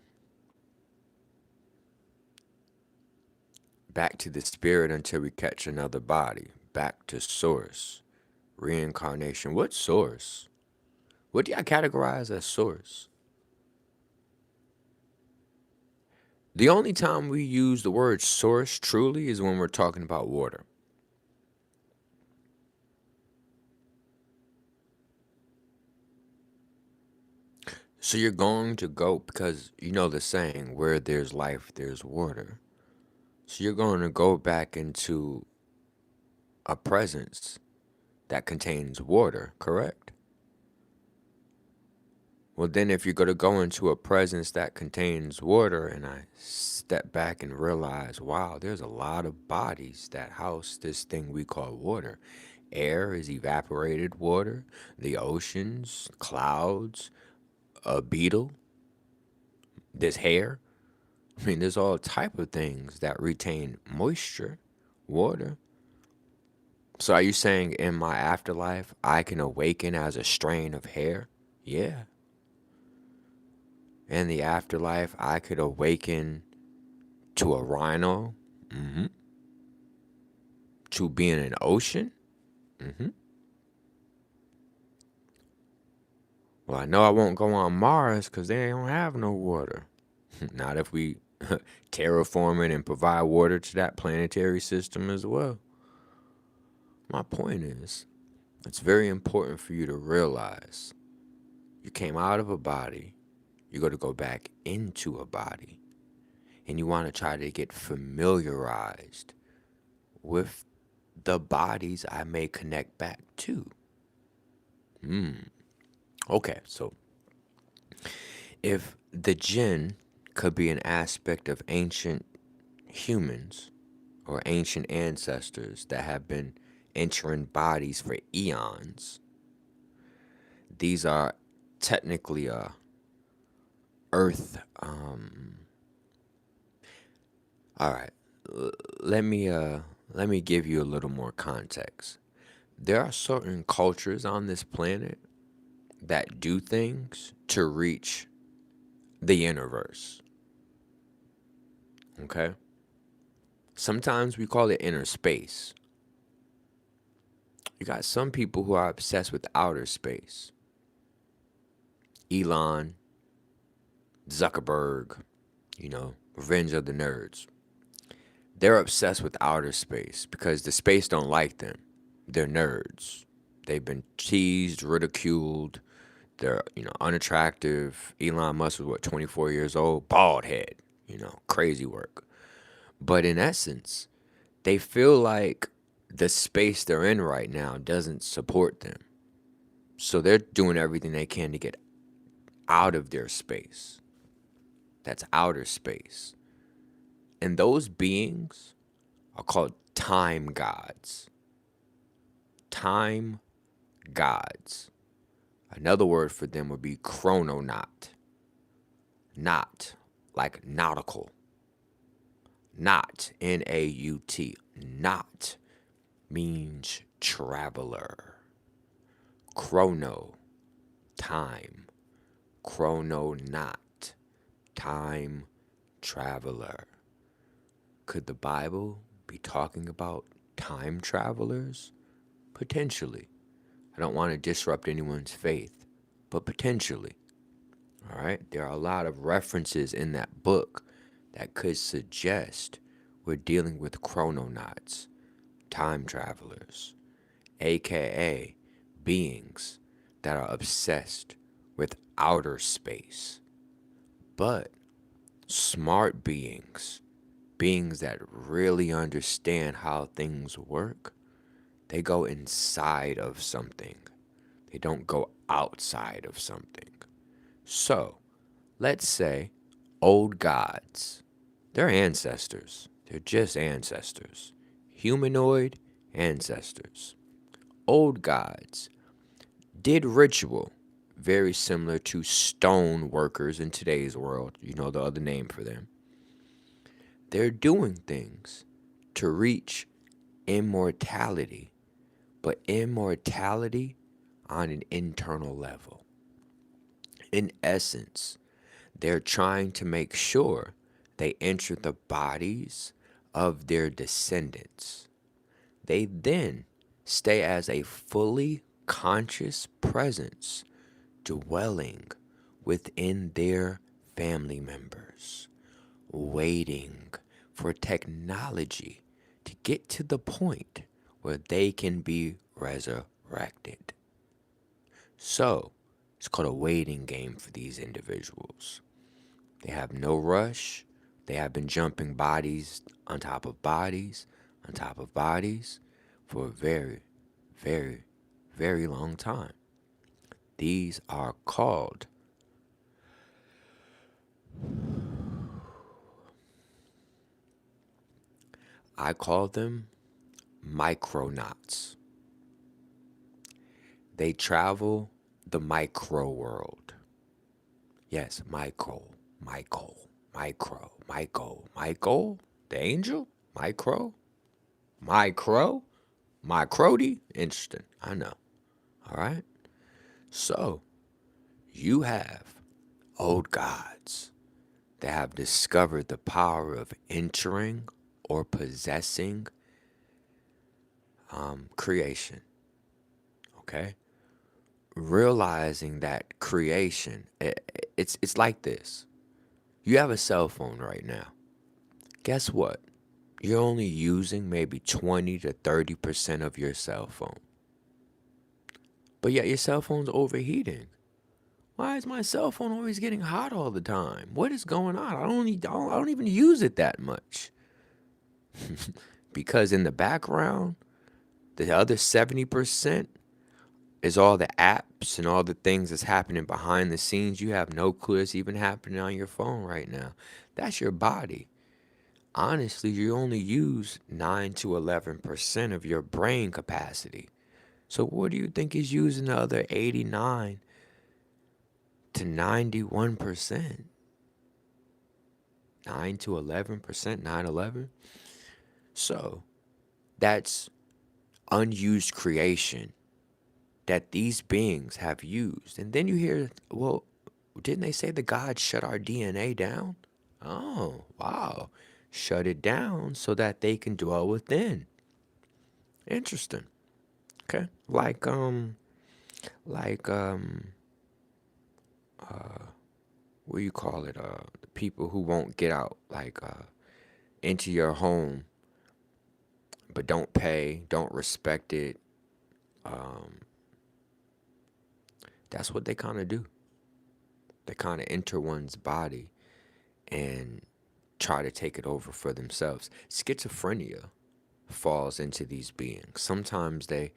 S1: Back to the spirit until we catch another body. Back to source. Reincarnation. What source? What do I categorize as source? The only time we use the word source truly is when we're talking about water. So you're going to go, because you know the saying, where there's life, there's water. So you're going to go back into a presence that contains water, correct? Well, then if you're going to go into a presence that contains water, and I step back and realize, wow, there's a lot of bodies that house this thing we call water. Air is evaporated water, the oceans, clouds, a beetle, this hair. I mean, there's all type of things that retain moisture, water. So are you saying in my afterlife I can awaken as a strain of hair? Yeah. In the afterlife I could awaken to a rhino, mm-hmm, to being an ocean. Mm-hmm. Well, I know I won't go on Mars because they don't have no water. Not if we terraform it and provide water to that planetary system as well. My point is, it's very important for you to realize you came out of a body, you're going to go back into a body, and you want to try to get familiarized with the bodies I may connect back to. Okay, so if the jinn could be an aspect of ancient humans or ancient ancestors that have been entering bodies for eons, these are technically earth. All right, let me give you a little more context. There are certain cultures on this planet that do things to reach the universe. Okay? Sometimes we call it inner space. You got some people who are obsessed with outer space. Elon, Zuckerberg, Revenge of the Nerds. They're obsessed with outer space because the space don't like them. They're nerds. They've been teased, ridiculed. They're, unattractive. Elon Musk was 24 years old, bald head, crazy work. But in essence, they feel like the space they're in right now doesn't support them. So they're doing everything they can to get out of their space. That's outer space. And those beings are called time gods. Time gods. Another word for them would be chrononaut. Not, like nautical. Not, N-A-U-T. Not means traveler. Chrono, time. Chrononaut, time traveler. Could the Bible be talking about time travelers? Potentially. I don't want to disrupt anyone's faith, but potentially. All right? There are a lot of references in that book that could suggest we're dealing with chrononauts, time travelers, aka beings that are obsessed with outer space. But smart beings, beings that really understand how things work, they go inside of something. They don't go outside of something. So, let's say old gods. They're ancestors. They're just ancestors. Humanoid ancestors. Old gods did ritual very similar to stone workers in today's world. You know the other name for them. They're doing things to reach immortality, but immortality on an internal level. In essence, they're trying to make sure they enter the bodies of their descendants. They then stay as a fully conscious presence dwelling within their family members, waiting for technology to get to the point where they can be resurrected. So, it's called a waiting game for these individuals. They have no rush. They have been jumping bodies on top of bodies on top of bodies for a very, very, very long time. These are called, I call them micronauts. They travel the micro world. Yes, Michael, the angel, micro, micrody. Interesting. I know. All right. So you have old gods that have discovered the power of entering or possessing creation. Okay. Realizing that creation, it's like this. You have a cell phone right now. Guess what? You're only using maybe 20 to 30% of your cell phone. But yet your cell phone's overheating. Why is my cell phone always getting hot all the time? What is going on? I don't even use it that much. Because in the background, the other 70% is all the apps and all the things that's happening behind the scenes. You have no clue it's even happening on your phone right now. That's your body. Honestly, you only use 9 to 11% of your brain capacity. So what do you think is using the other 89 to 91%? 9 to 11%, 9, 11. So that's unused creation that these beings have used. And then you hear, well, didn't they say the gods shut our DNA down? Oh, wow. Shut it down so that they can dwell within. Interesting. Okay. Like what do you call it? The people who won't get out, into your home, but don't pay, don't respect it. That's what they kind of do. They kind of enter one's body and try to take it over for themselves. Schizophrenia falls into these beings. Sometimes they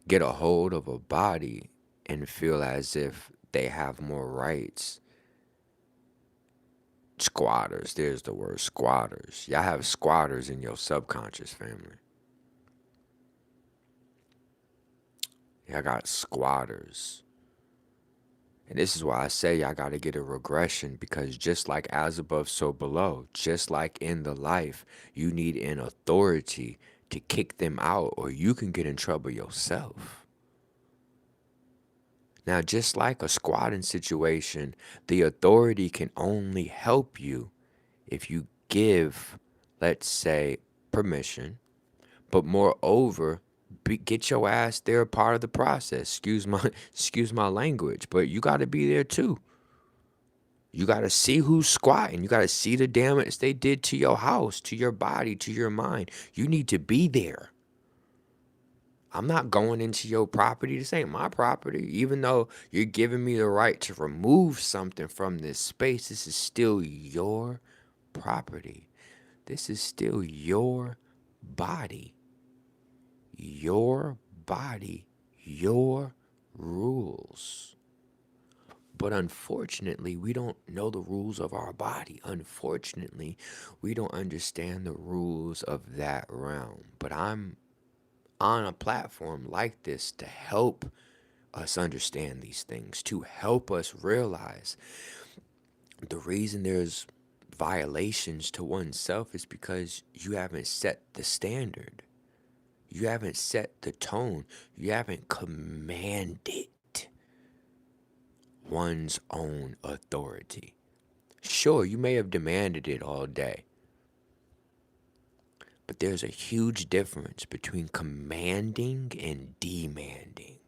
S1: get a hold of a body and feel as if they have more rights. Squatters, there's the word squatters. Y'all have squatters in your subconscious family. Y'all got squatters. And this is why I say y'all got to get a regression, because just like as above, so below, just like in the life, you need an authority to kick them out or you can get in trouble yourself. Now, just like a squatting situation, the authority can only help you if you give, let's say, permission, but moreover, get your ass there a part of the process. Excuse my language, but you got to be there too. You got to see who's squatting. You got to see the damage they did to your house, to your body, to your mind. You need to be there. I'm not going into your property. This ain't my property. Even though you're giving me the right to remove something from this space, this is still your property. This is still your body. Your body, your rules. But unfortunately, we don't know the rules of our body. Unfortunately, we don't understand the rules of that realm. But I'm on a platform like this to help us understand these things, to help us realize the reason there's violations to oneself is because you haven't set the standard. You haven't set the tone. You haven't commanded one's own authority. Sure, you may have demanded it all day, but there's a huge difference between commanding and demanding.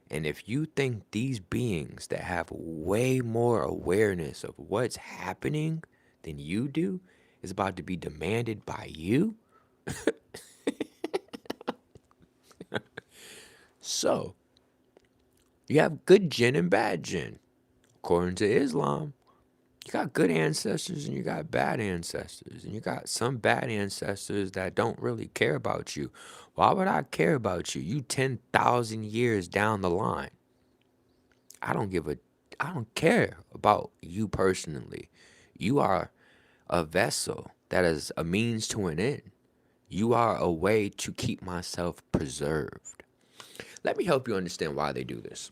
S1: And if you think these beings that have way more awareness of what's happening than you do is about to be demanded by you, so you have good jinn and bad jinn. According to Islam, you got good ancestors and you got bad ancestors. And you got some bad ancestors that don't really care about you. Why would I care about you? You 10,000 years down the line. I don't give a I don't care about you personally. You are a vessel that is a means to an end. You are a way to keep myself preserved. Let me help you understand why they do this.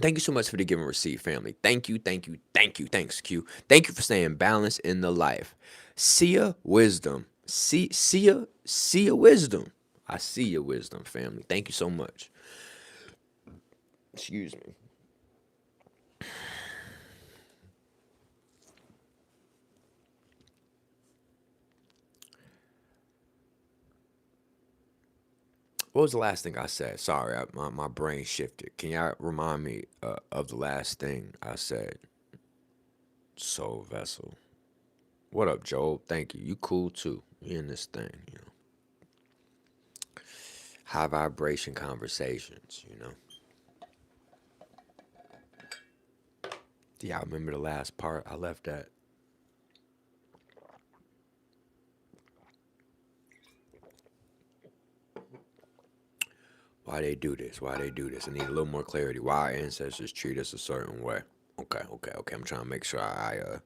S1: Thank you so much for the give and receive, family. Thank you, thank you, thank you. Thanks, Q. Thank you for staying balanced in the life. See ya wisdom. See ya wisdom. I see your wisdom, family. Thank you so much. Excuse me. What was the last thing I said? Sorry, my brain shifted. Can y'all remind me of the last thing I said? Soul vessel. What up, Joel? Thank you. You cool too. You in this thing, you know. High vibration conversations, you know. Do y'all remember the last part I left at? Why they do this? Why they do this? I need a little more clarity. Why our ancestors treat us a certain way. Okay. I'm trying to make sure I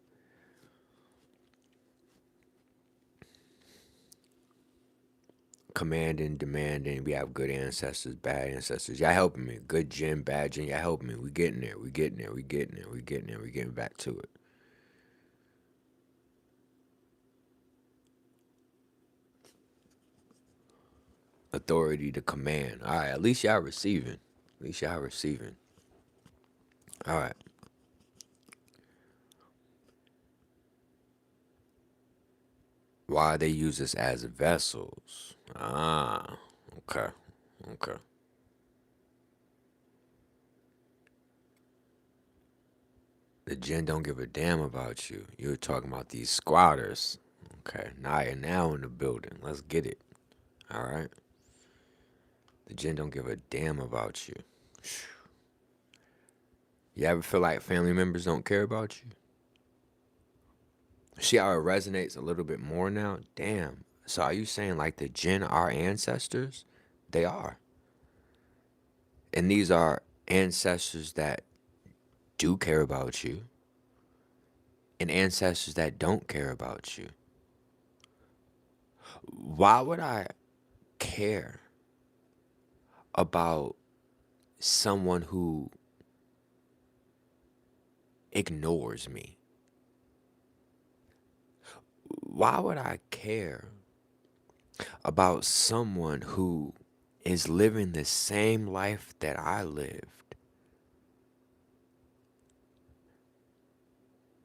S1: commanding, demanding. We have good ancestors, bad ancestors. Y'all helping me. Good gen, bad gen. Y'all helping me. We getting there. We getting there. We getting there. We getting there. We getting back to it. Authority to command. All right. At least y'all receiving. At least y'all receiving. All right. Why they use us as vessels? Ah. Okay. Okay. The jinn don't give a damn about you. You're talking about these squatters. Okay, now you're now in the building. Let's get it. All right. The jinn don't give a damn about you. You ever feel like family members don't care about you? See how it resonates a little bit more now? Damn. So are you saying like the jinn are ancestors? They are. And these are ancestors that do care about you and ancestors that don't care about you. Why would I care about someone who ignores me? Why would I care about someone who is living the same life that I lived,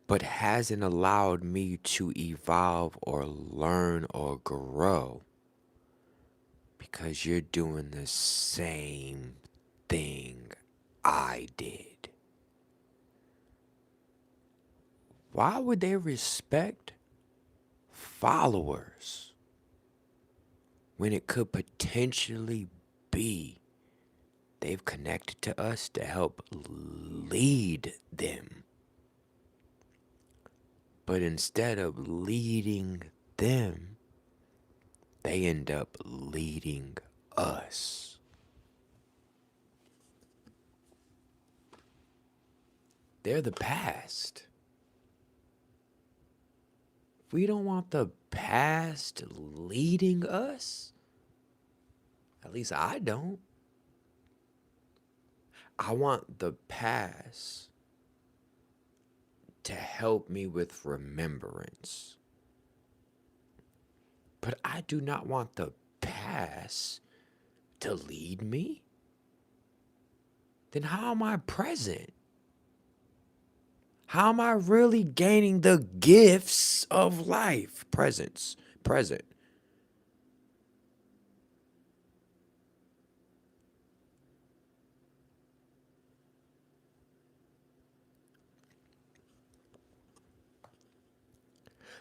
S1: but hasn't allowed me to evolve or learn or grow because you're doing the same thing I did? Why would they respect followers when it could potentially be they've connected to us to help lead them? But instead of leading them, they end up leading us. They're the past. We don't want the past leading us. At least I don't. I want the past to help me with remembrance. But I do not want the past to lead me, then how am I present? How am I really gaining the gifts of life? Present.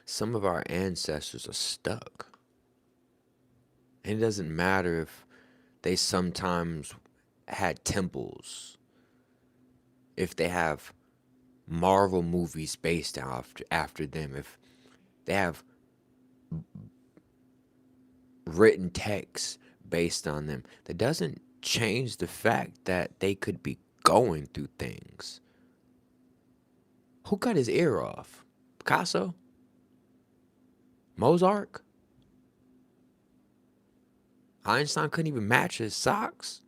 S1: Some of our ancestors are stuck. And it doesn't matter if they sometimes had temples, if they have Marvel movies based after them, if they have written texts based on them. That doesn't change the fact that they could be going through things. Who cut his ear off? Picasso? Mozart? Einstein couldn't even match his socks?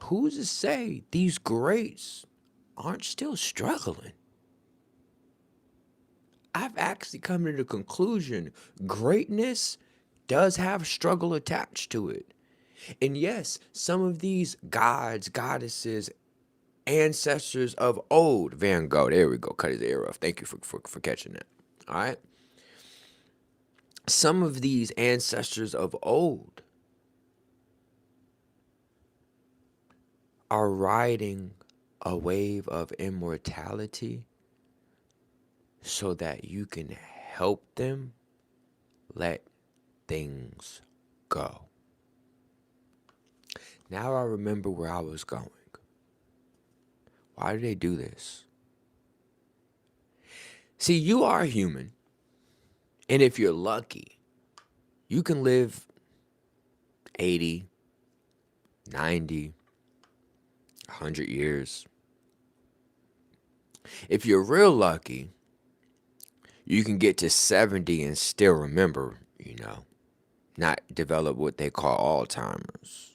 S1: Who's to say these greats aren't still struggling? I've actually come to the conclusion greatness does have struggle attached to it. And yes, some of these gods, goddesses, ancestors of old, Van Gogh, there we go, cut his ear off. Thank you for catching that. All right. Some of these ancestors of old are riding a wave of immortality so that you can help them let things go. Now I remember where I was going. Why do they do this? See, you are human. And if you're lucky, you can live 80, 90, 100 years. If you're real lucky, you can get to 70 and still remember, not develop what they call Alzheimer's.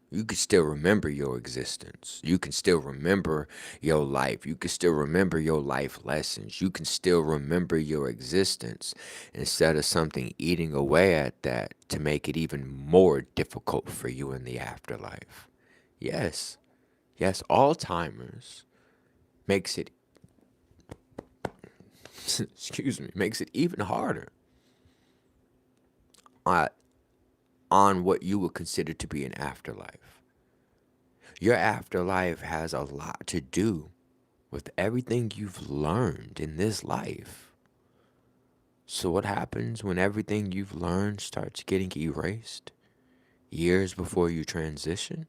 S1: You can still remember your existence. You can still remember your life. You can still remember your life lessons. You can still remember your existence instead of something eating away at that to make it even more difficult for you in the afterlife. Yes, Alzheimer's makes it, makes it even harder on what you would consider to be an afterlife. Your afterlife has a lot to do with everything you've learned in this life. So what happens when everything you've learned starts getting erased years before you transition?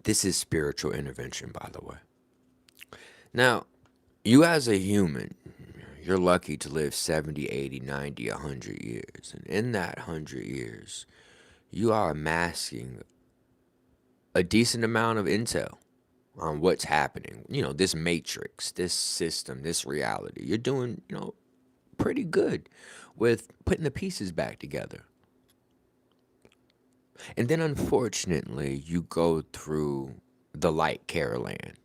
S1: This is spiritual intervention, by the way. Now, you as a human, you're lucky to live 70, 80, 90, 100 years. And in that 100 years, you are amassing a decent amount of intel on what's happening. This matrix, this system, this reality. You're doing, pretty good with putting the pieces back together. And then unfortunately, you go through the light, Caroline.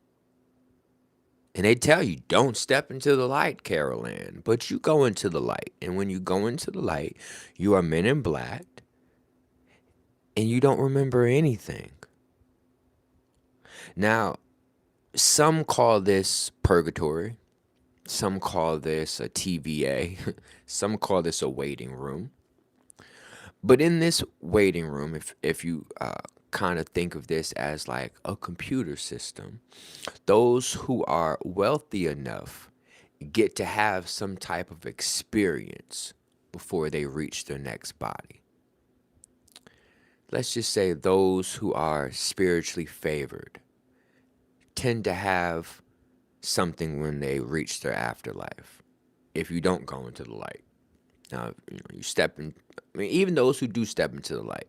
S1: And they tell you, don't step into the light, Caroline. But you go into the light. And when you go into the light, you are men in black. And you don't remember anything. Now, some call this purgatory. Some call this a TVA. Some call this a waiting room. But in this waiting room, if you kind of think of this as like a computer system, those who are wealthy enough get to have some type of experience before they reach their next body. Let's just say those who are spiritually favored tend to have something when they reach their afterlife if you don't go into the light. Now, you step in, even those who do step into the light,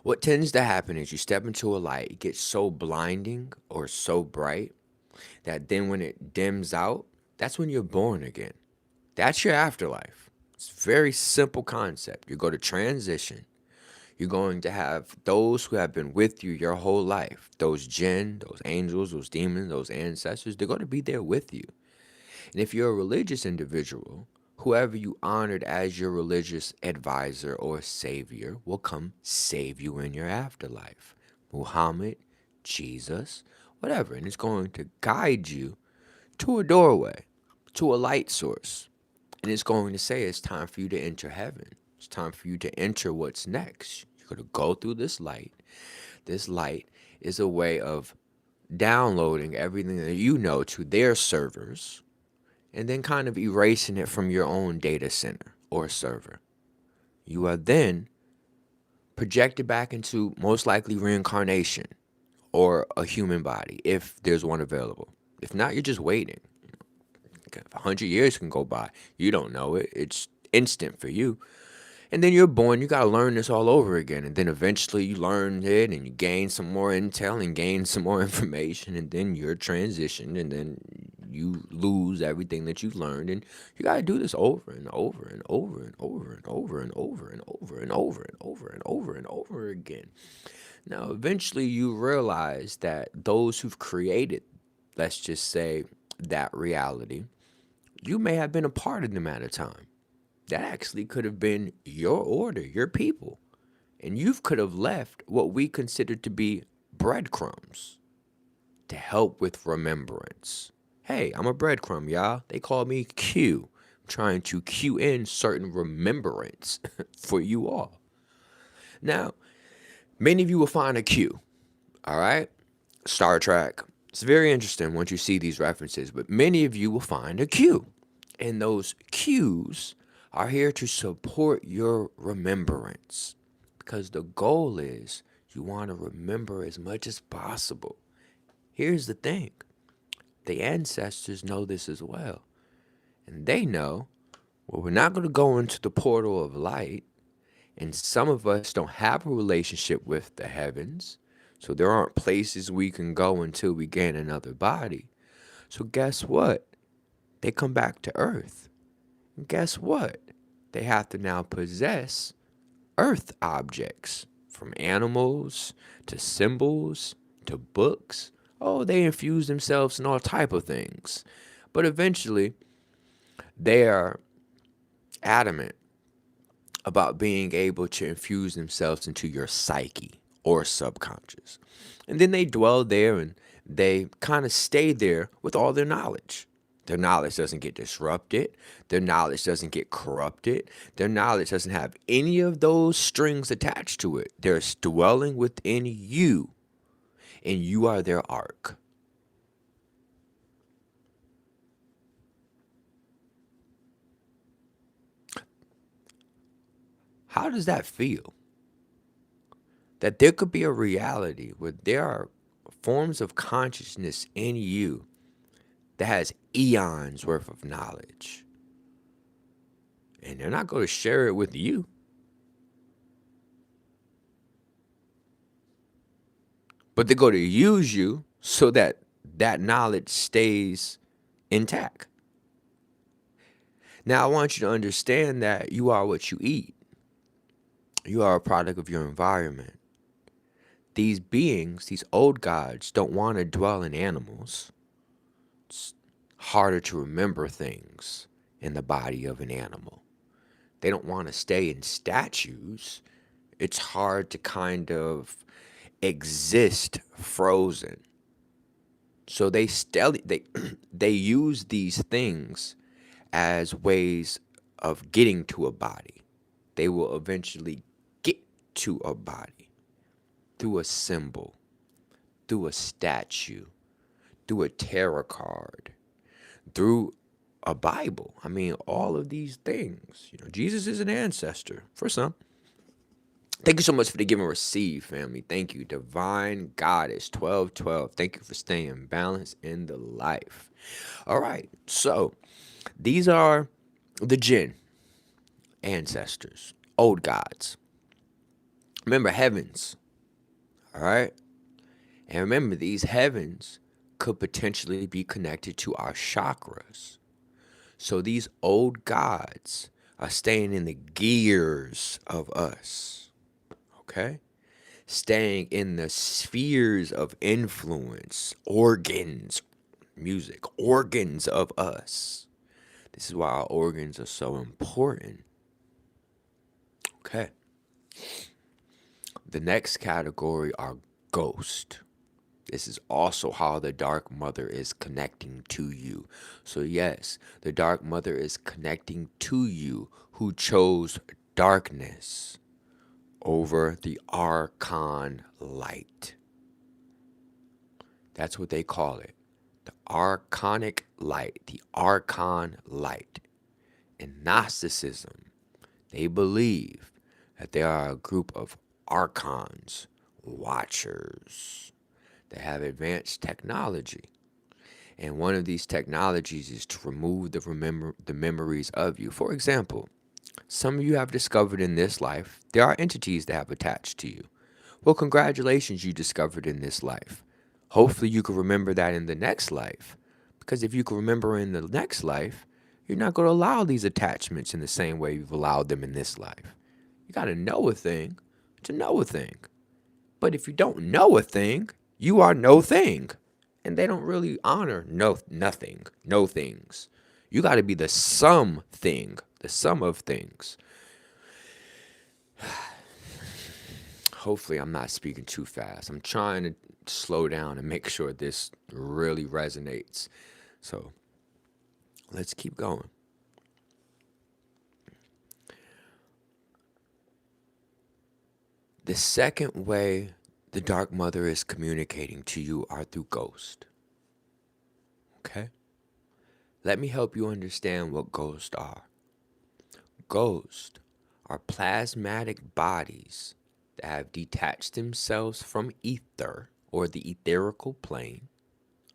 S1: what tends to happen is you step into a light, it gets so blinding or so bright that then when it dims out, that's when you're born again. That's your afterlife. It's a very simple concept. You go to transition. You're going to have those who have been with you your whole life. Those jinn, those angels, those demons, those ancestors, they're going to be there with you. And if you're a religious individual, whoever you honored as your religious advisor or savior will come save you in your afterlife. Muhammad, Jesus, whatever. And it's going to guide you to a doorway, to a light source. And it's going to say it's time for you to enter heaven. It's time for you to enter what's next. You're going to go through this light. This light is a way of downloading everything that you know to their servers and then kind of erasing it from your own data center or server. You are then projected back into most likely reincarnation or a human body if there's one available. If not, you're just waiting. 100 years can go by. You don't know it. It's instant for you. And then you're born, you got to learn this all over again. And then eventually you learn it and you gain some more intel and gain some more information. And then you're transitioned and then you lose everything that you've learned. And you got to do this over and over and over and over and over and over and over and over and over and over and over again. Now, eventually you realize that those who've created, let's just say, that reality, you may have been a part of them at a time. That actually could have been your order, your people. And you could have left what we consider to be breadcrumbs to help with remembrance. Hey, I'm a breadcrumb, y'all. They call me Q. I'm trying to cue in certain remembrance for you all. Now, many of you will find a Q, all right? Star Trek. It's very interesting once you see these references, but many of you will find a Q. And those Qs are here to support your remembrance because the goal is you want to remember as much as possible. Here's the thing. The ancestors know this as well. And they know, well, we're not going to go into the portal of light. And some of us don't have a relationship with the heavens. So there aren't places we can go until we gain another body. So guess what? They come back to Earth. And guess what? They have to now possess Earth objects, from animals to symbols to books. Oh, they infuse themselves in all type of things. But eventually, they are adamant about being able to infuse themselves into your psyche or subconscious. And then they dwell there and they kind of stay there with all their knowledge. Their knowledge doesn't get disrupted. Their knowledge doesn't get corrupted. Their knowledge doesn't have any of those strings attached to it. They're dwelling within you, and you are their ark. How does that feel? That there could be a reality where there are forms of consciousness in you that has eons worth of knowledge. And they're not going to share it with you. But they're going to use you so that that knowledge stays intact. Now, I want you to understand that you are what you eat. You are a product of your environment. These beings, these old gods, don't want to dwell in animals. It's harder to remember things in the body of an animal. They don't want to stay in statues. It's hard to kind of exist frozen. So they use these things as ways of getting to a body. They will eventually get to a body through a symbol, through a statue, through a tarot card, through a Bible. I mean, all of these things. You know, Jesus is an ancestor for some. Thank you so much for the give and receive, family. Thank you. Divine Goddess 1212. Thank you for staying balanced in the life. All right. So these are the jinn, ancestors, old gods. Remember, heavens. All right. And remember, these heavens could potentially be connected to our chakras. So these old gods are staying in the gears of us, okay? Staying in the spheres of influence, organs, music, organs of us. This is why our organs are so important. Okay. The next category are ghosts. This is also how the Dark Mother is connecting to you. So, yes, the Dark Mother is connecting to you who chose darkness over the Archon light. That's what they call it. The Archonic light, the Archon light. In Gnosticism, they believe that there are a group of archons, watchers, that have advanced technology. And one of these technologies is to remove the memories of you. For example, some of you have discovered in this life there are entities that have attached to you. Well, congratulations, you discovered in this life. Hopefully, you can remember that in the next life. Because if you can remember in the next life, you're not going to allow these attachments in the same way you've allowed them in this life. You got to know a thing to know a thing. But if you don't know a thing, you are no thing. And they don't really honor nothing, no things. You got to be the sum thing, the sum of things. Hopefully, I'm not speaking too fast. I'm trying to slow down and make sure this really resonates. So let's keep going. The second way the Dark Mother is communicating to you are through ghosts. Okay? Let me help you understand what ghosts are. Ghosts are plasmatic bodies that have detached themselves from ether or the etherical plane.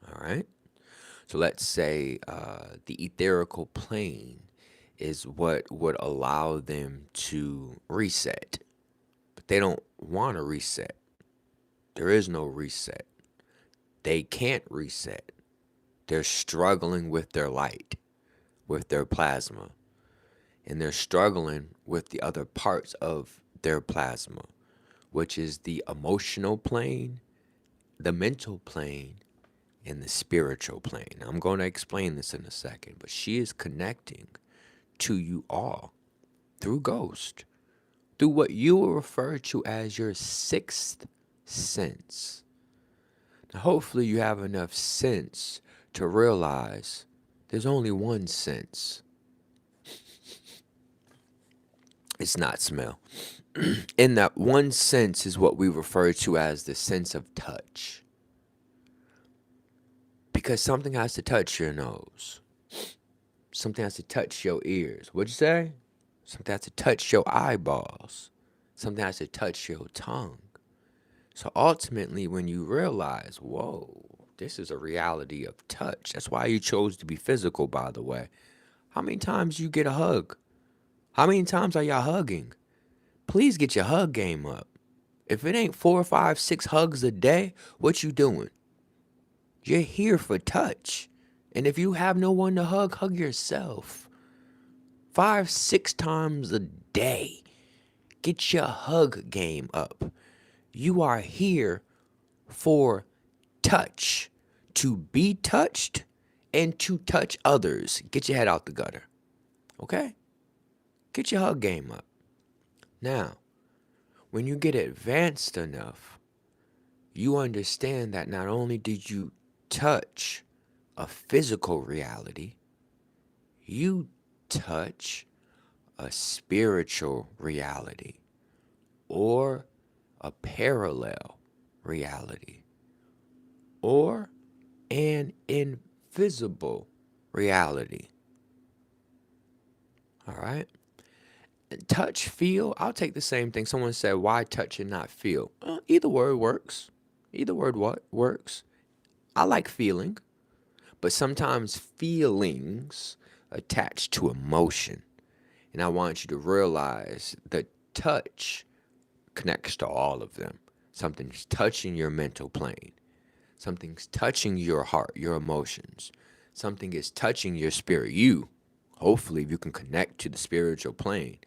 S1: All right? So let's say the etherical plane is what would allow them to reset. But they don't want to reset. There is no reset. They can't reset. They're struggling with their light, with their plasma. And they're struggling with the other parts of their plasma, which is the emotional plane, the mental plane, and the spiritual plane. I'm going to explain this in a second, but she is connecting to you all through ghost, through what you will refer to as your sixth sense. Now, hopefully you have enough sense to realize there's only one sense. It's not smell. In that one sense is what we refer to as the sense of touch. Because something has to touch your nose. Something has to touch your ears. What'd you say? Something has to touch your eyeballs. Something has to touch your tongue. So ultimately, when you realize, whoa, this is a reality of touch. That's why you chose to be physical, by the way. How many times you get a hug? How many times are y'all hugging? Please get your hug game up. If it ain't 4, 5, 6 hugs a day, what you doing? You're here for touch. And if you have no one to hug, hug yourself. 5, 6 times a day. Get your hug game up. You are here for touch. To be touched and to touch others. Get your head out the gutter. Okay? Get your hug game up. Now, when you get advanced enough, you understand that not only did you touch a physical reality, you touch a spiritual reality or a parallel reality or an invisible reality. All right? Touch, feel, I'll take the same thing. Someone said, why touch and not feel? Either word works. Either word works. I like feeling, but sometimes feelings attach to emotion. And I want you to realize that touch connects to all of them. Something's touching your mental plane. Something's touching your heart, your emotions. Something is touching your spirit. You, hopefully, if you can connect to the spiritual plane,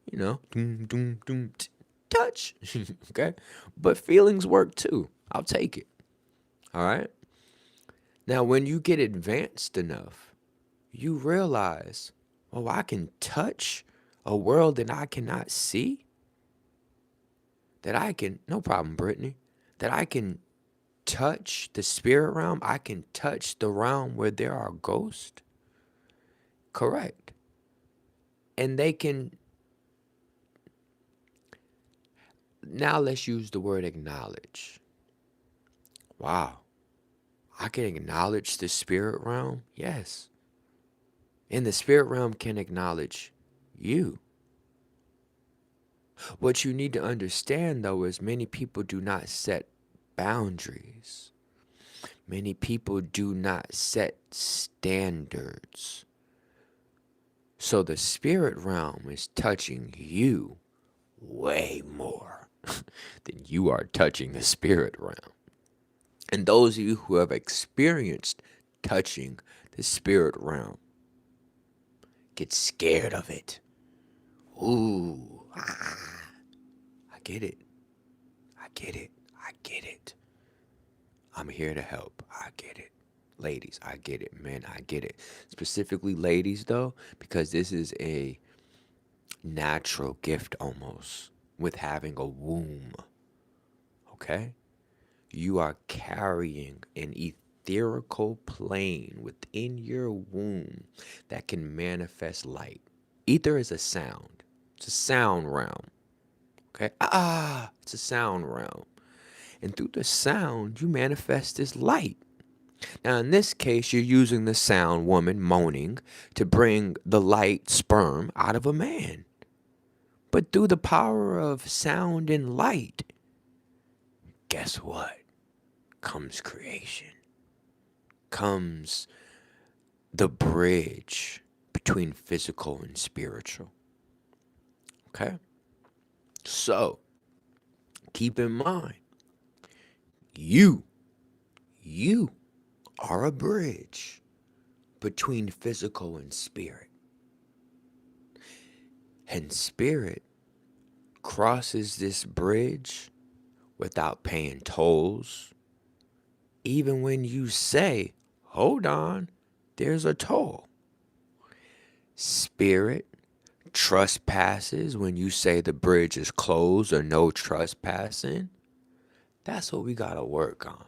S1: you know, touch, okay? But feelings work too. I'll take it, all right? Now, when you get advanced enough, you realize, oh, I can touch a world that I cannot see. That I can, no problem, Brittany, that I can touch the spirit realm. I can touch the realm where there are ghosts. Correct. And they can, now let's use the word acknowledge. Wow. I can acknowledge the spirit realm? Yes. And the spirit realm can acknowledge you. What you need to understand, though, is many people do not set boundaries. Many people do not set standards. So the spirit realm is touching you way more than you are touching the spirit realm. And those of you who have experienced touching the spirit realm get scared of it. Ooh, I get it. I get it. I get it. I'm here to help. I get it. Ladies, I get it. Men, I get it. Specifically ladies, though, because this is a natural gift almost with having a womb. Okay? You are carrying an etherical plane within your womb that can manifest light. Ether is a sound. It's a sound realm. Okay? It's a sound realm. And through the sound, you manifest this light. Now, in this case, you're using the sound woman moaning to bring the light sperm out of a man. But through the power of sound and light, guess what? Comes creation. Comes the bridge between physical and spiritual. Okay? So, keep in mind, you are a bridge between physical and spirit. And spirit crosses this bridge without paying tolls. Even when you say, hold on, there's a toll. Spirit trespasses when you say the bridge is closed or no trespassing. That's what we got to work on.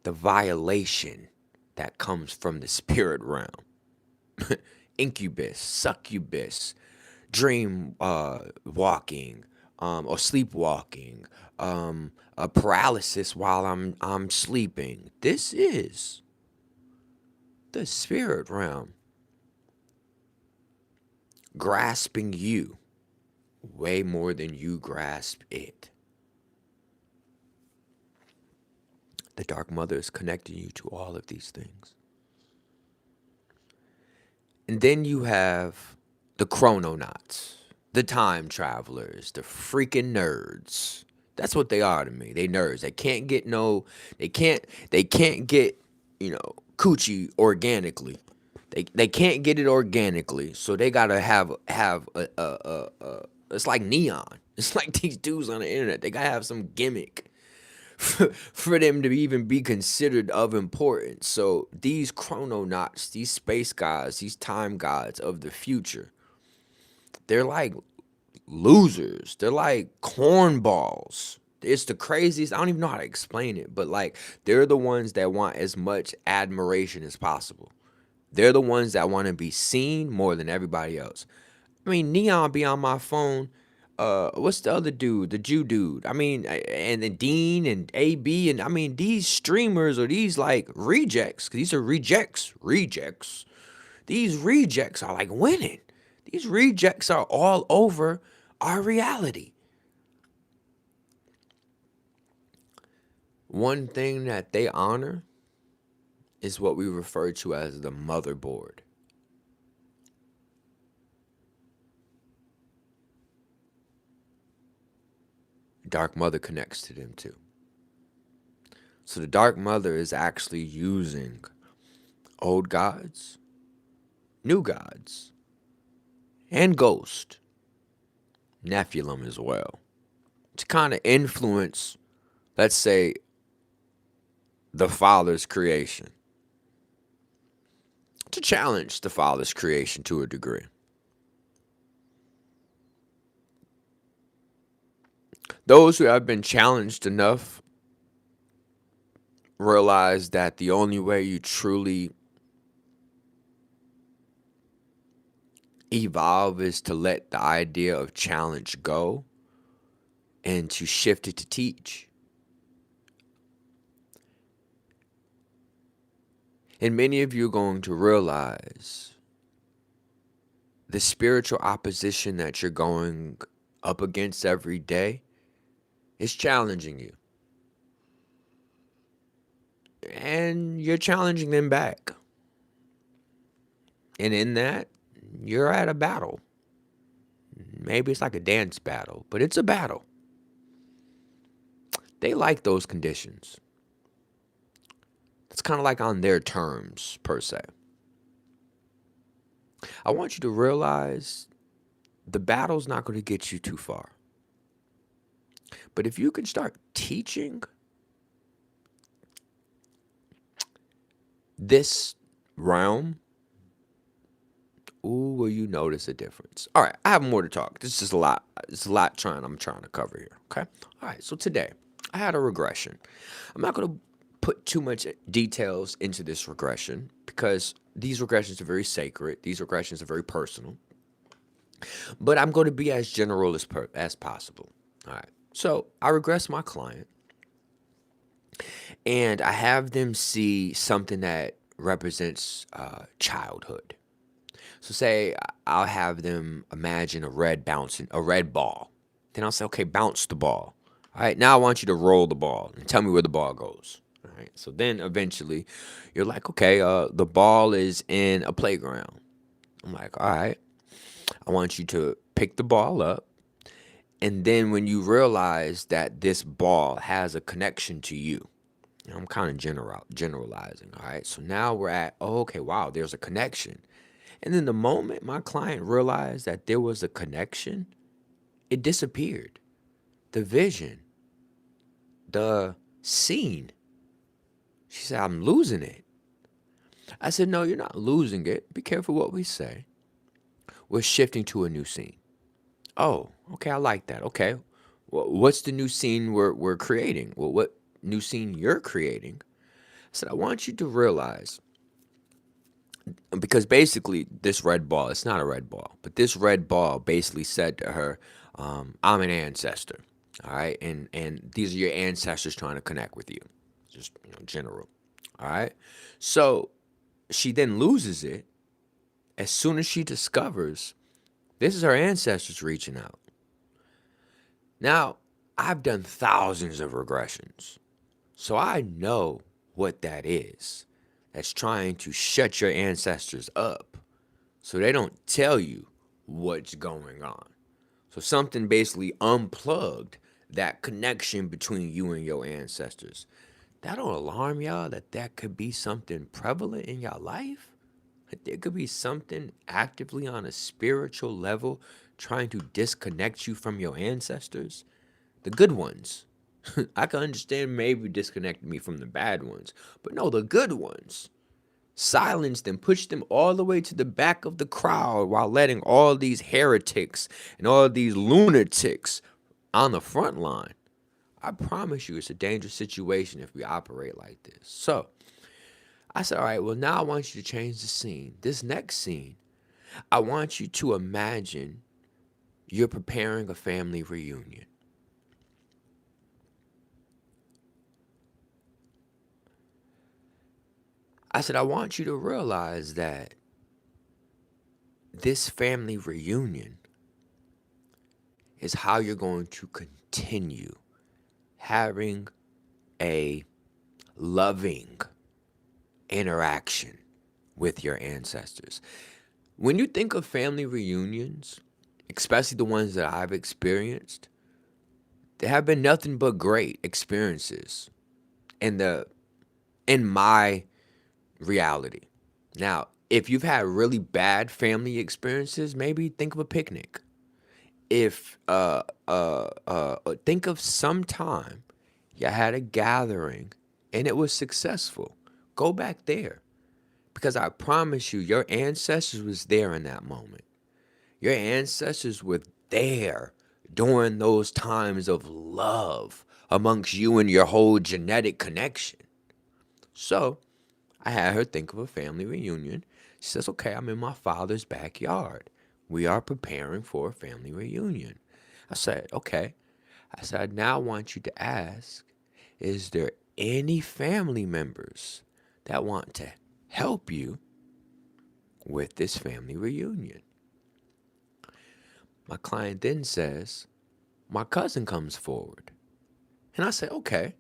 S1: The violation that comes from the spirit realm. Incubus, succubus, dream walking, or sleepwalking, a paralysis while I'm sleeping. This is the spirit realm grasping you way more than you grasp it. The Dark Mother is connecting you to all of these things. And then you have the chrononauts, the time travelers, the freaking nerds. That's what they are to me. They nerds. They can't get coochie organically. They can't get it organically. So they gotta have a it's like neon. It's like these dudes on the internet. They gotta have some gimmick for them to even be considered of importance. So these chrononauts, these space gods, these time gods of the future, they're like losers. They're like cornballs. It's the craziest. I don't even know how to explain it, but like they're the ones that want as much admiration as possible. They're the ones that want to be seen more than everybody else. I mean, Neon be on my phone. What's the other dude? The Jew dude. I mean, and then Dean and AB, and I mean these streamers or these like rejects. 'Cause these are rejects. These rejects are like winning. These rejects are all over our reality. One thing that they honor is what we refer to as the motherboard. Dark Mother connects to them too. So the Dark Mother is actually using old gods, new gods, and Ghost, Nephilim as well, to kind of influence, let's say, the Father's creation, to challenge the Father's creation to a degree. Those who have been challenged enough realize that the only way you truly evolve is to let the idea of challenge go and to shift it to teach. And many of you are going to realize the spiritual opposition that you're going up against every day is challenging you. And you're challenging them back. And in that, you're at a battle. Maybe it's like a dance battle, but it's a battle. They like those conditions. It's kind of like on their terms, per se. I want you to realize the battle's not going to get you too far. But if you can start teaching this realm, ooh, will you notice a difference? All right, I have more to talk. This is a lot. It's a lot I'm trying to cover here. Okay. All right. So today, I had a regression. I'm not going to put too much details into this regression because these regressions are very sacred. These regressions are very personal. But I'm going to be as general as possible. All right. So I regress my client, and I have them see something that represents childhood. So say I'll have them imagine a red ball. Then I'll say, okay, bounce the ball. All right, now I want you to roll the ball and tell me where the ball goes. All right, so then eventually you're like, okay, the ball is in a playground. I'm like, all right, I want you to pick the ball up. And then when you realize that this ball has a connection to you, I'm kind of generalizing, all right? So now we're at, oh, okay, wow, there's a connection. And then the moment my client realized that there was a connection, it disappeared. The vision, the scene. She said, I'm losing it. I said, no, you're not losing it. Be careful what we say. We're shifting to a new scene. Oh, okay, I like that. Okay. Well, what's the new scene we're creating? Well, what new scene you're creating? I said, I want you to realize, because basically this red ball, it's not a red ball, but this red ball basically said to her, I'm an ancestor. All right. And these are your ancestors trying to connect with you. Just, general. All right. So she then loses it as soon as she discovers this is her ancestors reaching out. Now, I've done thousands of regressions, so I know what that is. That's trying to shut your ancestors up so they don't tell you what's going on. So something basically unplugged that connection between you and your ancestors. That don't alarm y'all that could be something prevalent in your life? That there could be something actively on a spiritual level trying to disconnect you from your ancestors? The good ones. I can understand maybe disconnecting me from the bad ones, but no, the good ones. Silenced them, pushed them all the way to the back of the crowd while letting all these heretics and all these lunatics on the front line. I promise you it's a dangerous situation if we operate like this. So I said, all right, well, now I want you to change the scene. This next scene, I want you to imagine you're preparing a family reunion. I said, I want you to realize that this family reunion is how you're going to continue having a loving interaction with your ancestors. When you think of family reunions, especially the ones that I've experienced, there have been nothing but great experiences in my reality. Now, if you've had really bad family experiences, maybe think of a picnic. If think of some time you had a gathering and it was successful. Go back there, because I promise you, your ancestors was there in that moment. Your ancestors were there during those times of love amongst you and your whole genetic connection. So I had her think of a family reunion. She says, okay, I'm in my father's backyard. We are preparing for a family reunion. I said, okay. I said, now I want you to ask, is there any family members that want to help you with this family reunion? My client then says, my cousin comes forward. And I say, okay,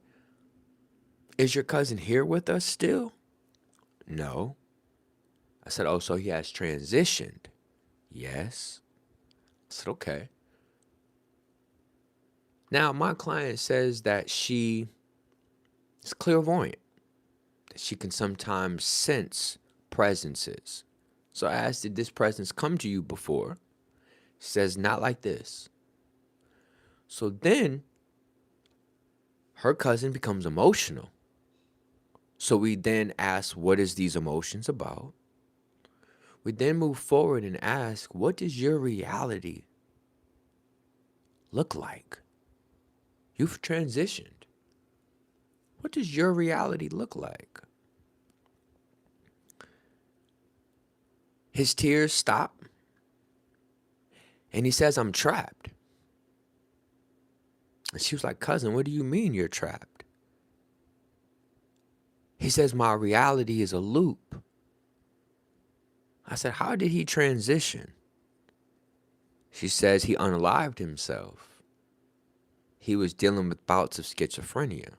S1: is your cousin here with us still? No. I said, oh, so he has transitioned? Yes. I said, okay. Now, my client says that she is clairvoyant, that she can sometimes sense presences. So I asked, did this presence come to you before? She says, not like this. So then her cousin becomes emotional. So we then ask, what is these emotions about? We then move forward and ask, what does your reality look like? You've transitioned. What does your reality look like? His tears stop, and he says, I'm trapped. And she was like, cousin, what do you mean you're trapped? He says, my reality is a loop. I said, how did he transition? She says he unalived himself. He was dealing with bouts of schizophrenia.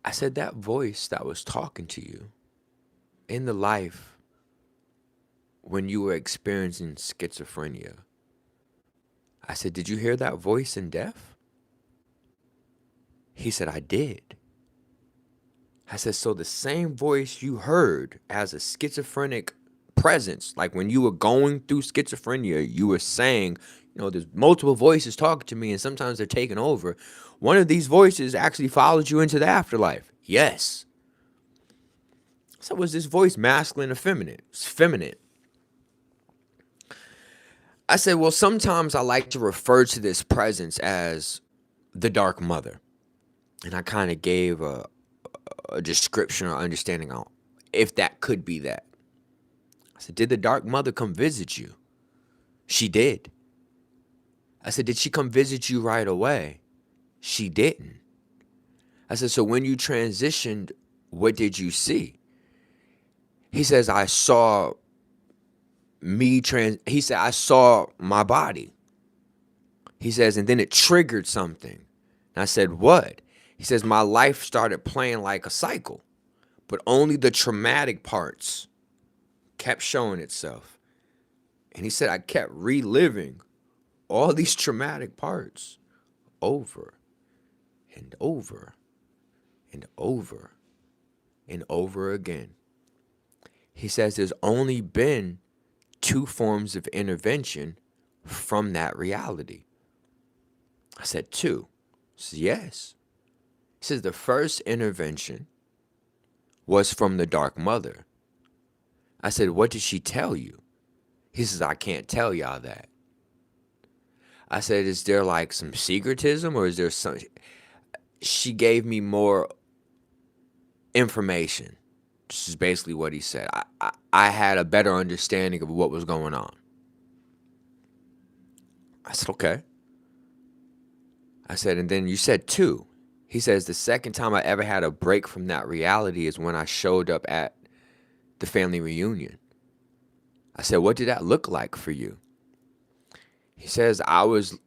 S1: I said, that voice that was talking to you in the life when you were experiencing schizophrenia, I said, did you hear that voice in death? He said, I did. I said, so the same voice you heard as a schizophrenic presence, like when you were going through schizophrenia, you were saying, there's multiple voices talking to me and sometimes they're taking over. One of these voices actually followed you into the afterlife. Yes. So was this voice masculine or feminine? It's feminine. I said, well, sometimes I like to refer to this presence as the Dark Mother. And I kind of gave a description or understanding on if that could be that. I said, did the Dark Mother come visit you? She did. I said, did she come visit you right away? She didn't. I said, so when you transitioned, what did you see? He says, I saw he said, I saw my body. He says, and then it triggered something. And I said, what? He says, my life started playing like a cycle, but only the traumatic parts kept showing itself. And he said, I kept reliving all these traumatic parts over and over and over and over again. He says, there's only been 2 forms of intervention from that reality. I said, 2. He says, yes. He says, the first intervention was from the Dark Mother. I said, what did she tell you? He says, I can't tell y'all that. I said, is there like some secretism or is there some... She gave me more information. This is basically what he said. I had a better understanding of what was going on. I said, okay. I said, and then you said 2. He says, the second time I ever had a break from that reality is when I showed up at the family reunion. I said, what did that look like for you? He says, I was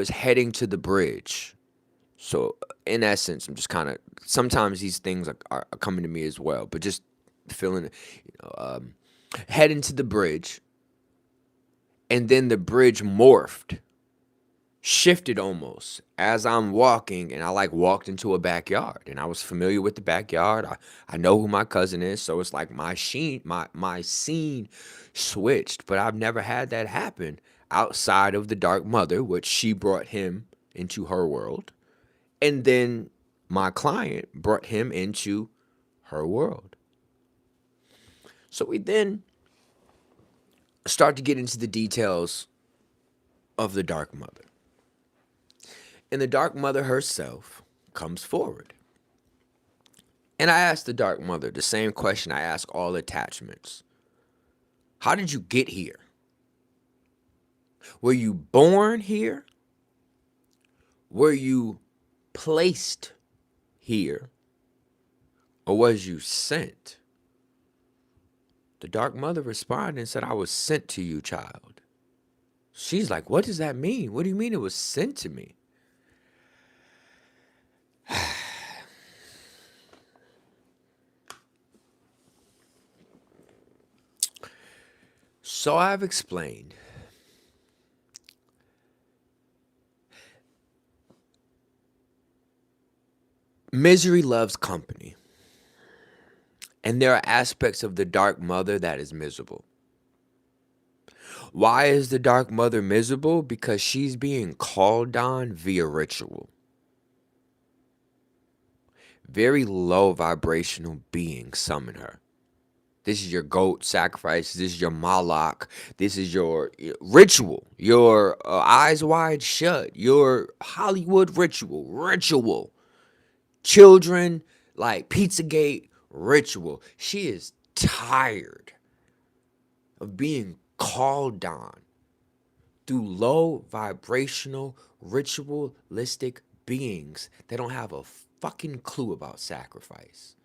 S1: heading to the bridge. So in essence, I'm just kind of, sometimes these things are coming to me as well, but just feeling, heading to the bridge. And then the bridge morphed, shifted almost as I'm walking, and I walked into a backyard, and I was familiar with the backyard. I know who my cousin is, so it's like my scene switched, but I've never had that happen outside of the Dark Mother, which she brought him into her world. And then my client brought him into her world. So we then start to get into the details of the Dark Mother. And the Dark Mother herself comes forward. And I asked the Dark Mother the same question I ask all attachments. How did you get here? Were you born here? Were you placed here? Or was you sent? The Dark Mother responded and said, I was sent to you, child. She's like, what does that mean? What do you mean it was sent to me? So I've explained. Misery loves company. And there are aspects of the Dark Mother that is miserable. Why is the Dark Mother miserable? Because she's being called on via ritual. Very low vibrational beings summon her. This is your goat sacrifice. This is your Moloch. This is your ritual. Your eyes wide shut. Your Hollywood ritual. Ritual. Children like Pizzagate ritual. She is tired of being called on through low vibrational ritualistic beings that don't have a fucking clue about sacrifice.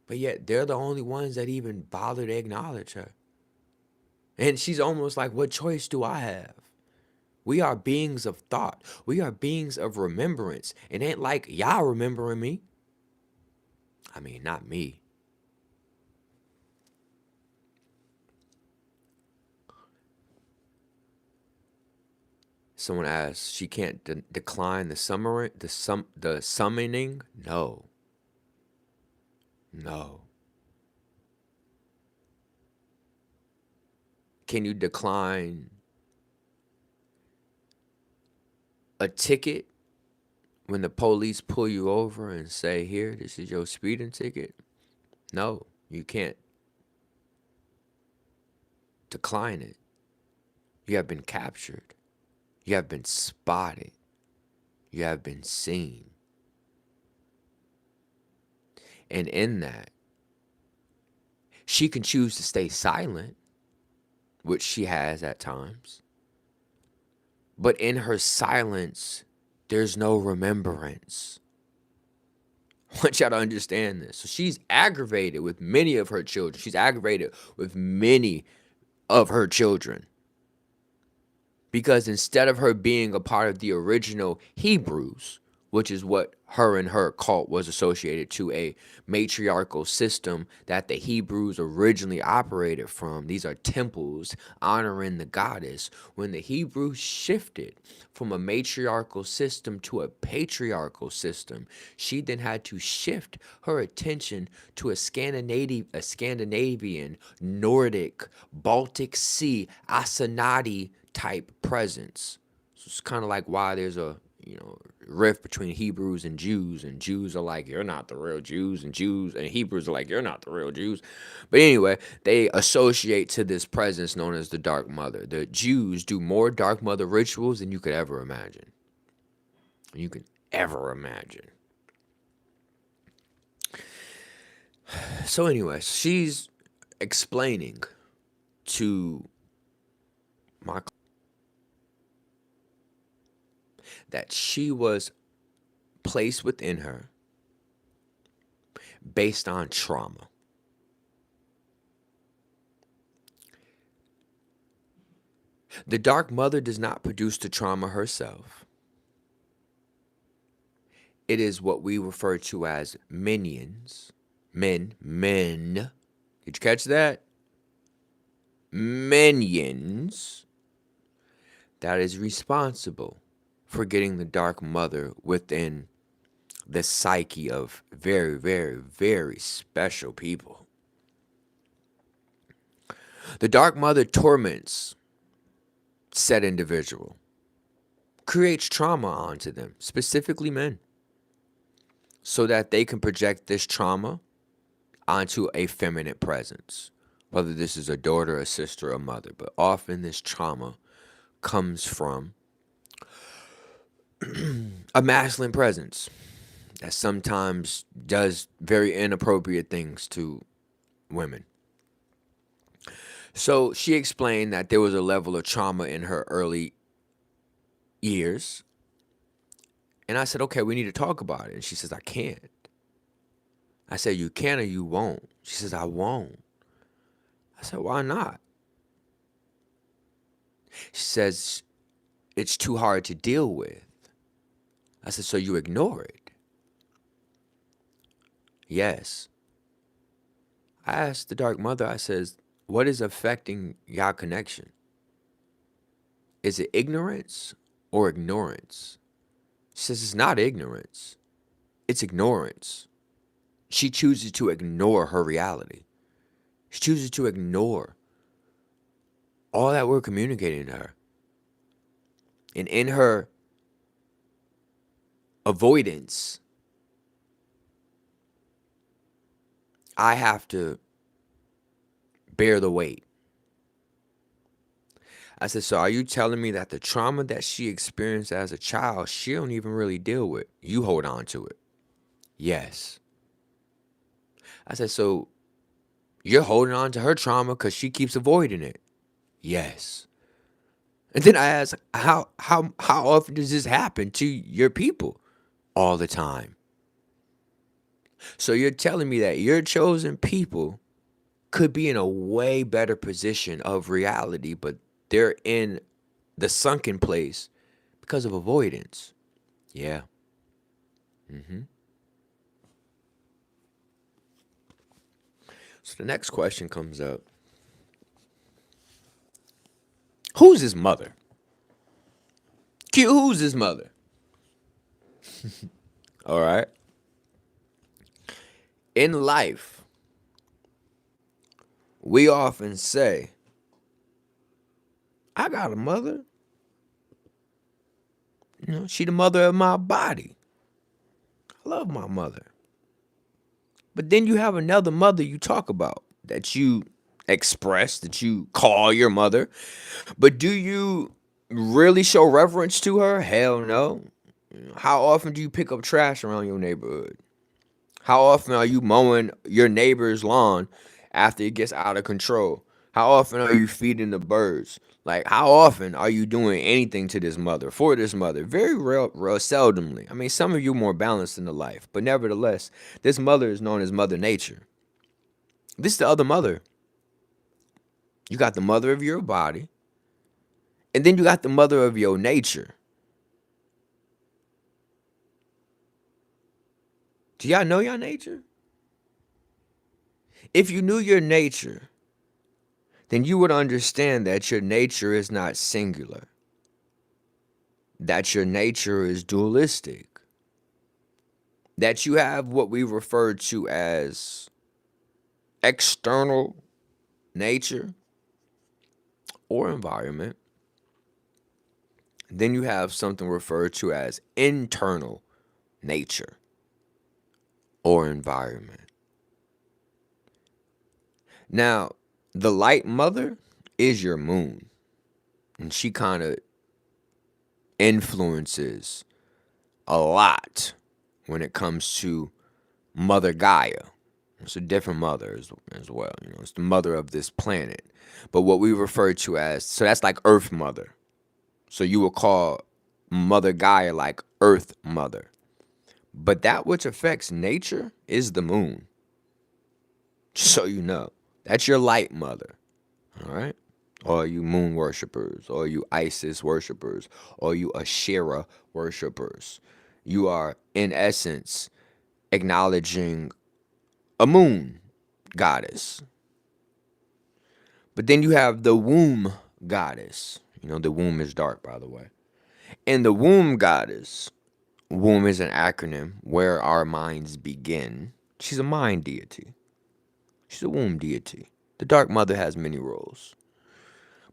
S1: But yet they're the only ones that even bother to acknowledge her. And she's almost like, what choice do I have? We are beings of thought. We are beings of remembrance. It ain't like y'all remembering me. I mean, not me. Someone asked, she can't decline the summoning? No. No. Can you decline a ticket when the police pull you over and say, here, this is your speeding ticket? No, you can't decline it. You have been captured. You have been spotted. You have been seen. And in that, she can choose to stay silent, which she has at times. But in her silence, there's no remembrance. I want y'all to understand this. So she's aggravated with many of her children. She's aggravated with many of her children. Because instead of her being a part of the original Hebrews, which is what her and her cult was associated to, a matriarchal system that the Hebrews originally operated from. These are temples honoring the goddess. When the Hebrews shifted from a matriarchal system to a patriarchal system, she then had to shift her attention to a Scandinavian, Nordic, Baltic Sea, Asanati type presence. So it's kind of like why there's a rift between Hebrews and Jews are like, you're not the real Jews, and Hebrews are like, you're not the real Jews. But anyway, they associate to this presence known as the Dark Mother. The Jews do more Dark Mother rituals than you could ever imagine. So anyway, she's explaining to my that she was placed within her based on trauma. The Dark Mother does not produce the trauma herself. It is what we refer to as minions. Men. Did you catch that? Minions. That is responsible for getting the Dark Mother within the psyche of very, very, very special people. The Dark Mother torments said individual creates trauma onto them, specifically men, so that they can project this trauma onto a feminine presence, whether this is a daughter, a sister, a mother. But often this trauma comes from a masculine presence that sometimes does very inappropriate things to women. So she explained that there was a level of trauma in her early years. And I said, okay, we need to talk about it. And she says, I can't. I said, you can or you won't. She says, I won't. I said, why not? She says, it's too hard to deal with. I said, so you ignore it? Yes. I asked the Dark Mother, I says, what is affecting y'all connection? Is it ignorance or ignorance? She says, it's not ignorance. It's ignorance. She chooses to ignore her reality. She chooses to ignore all that we're communicating to her. And in her avoidance, I have to bear the weight. I said, so are you telling me that the trauma that she experienced as a child, she don't even really deal with? You hold on to it. Yes. I said, so you're holding on to her trauma because she keeps avoiding it? Yes. And then I asked, how often does this happen to your people? All the time. So you're telling me that your chosen people could be in a way better position of reality, but they're in the sunken place because of avoidance. Yeah. So the next question comes up. Who's his mother? Q, who's his mother? All right. In life, we often say, I got a mother. You know, she the mother of my body. I love my mother. But then you have another mother you talk about that you express, that you call your mother. But do you really show reverence to her? Hell no. How often do you pick up trash around your neighborhood? How often are you mowing your neighbor's lawn after it gets out of control? How often are you feeding the birds? Like, how often are you doing anything to this mother, for this mother? Very real seldomly. I mean, some of you more balanced in the life, but nevertheless, this mother is known as Mother Nature. This is the other mother. You got the mother of your body, and then you got the mother of your nature. Do y'all know your nature? If you knew your nature, then you would understand that your nature is not singular, that your nature is dualistic, that you have what we refer to as external nature or environment. Then you have something referred to as internal nature or environment. Now, the light mother is your moon, and she kind of influences a lot when it comes to Mother Gaia. It's a different mother as well. You know, it's the mother of this planet. But what we refer to as, so that's like Earth Mother. So you will call Mother Gaia like Earth Mother. But that which affects nature is the moon. So you know. That's your light mother. All right? Or you moon worshipers, or you Isis worshipers, or you Asherah worshipers. You are, in essence, acknowledging a moon goddess. But then you have the womb goddess. You know, the womb is dark, by the way. And the womb goddess, womb is an acronym where our minds begin. She's a mind deity. She's a womb deity. The Dark Mother has many roles.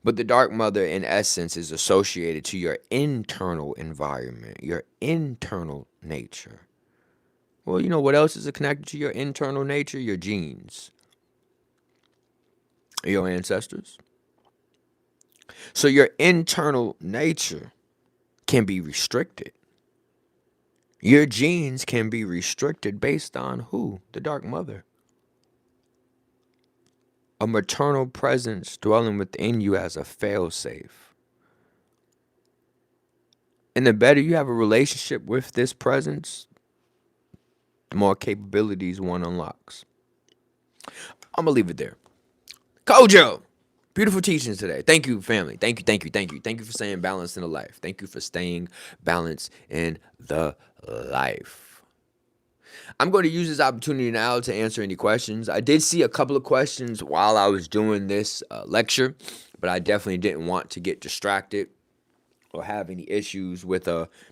S1: But the dark mother, in essence, is associated to your internal environment, your internal nature. Well, you know what else is connected to your internal nature? Your genes, your ancestors. So your internal nature can be restricted. Your genes can be restricted based on who? The dark mother. A maternal presence dwelling within you as a failsafe. And the better you have a relationship with this presence, the more capabilities one unlocks. I'm going to leave it there. Kojo! Beautiful teachings today. Thank you, family. Thank you, thank you, thank you. Thank you for staying balanced in the life. Thank you for staying balanced in the life. I'm going to use this opportunity now to answer any questions. I did see a couple of questions while I was doing this lecture, but I definitely didn't want to get distracted or have any issues with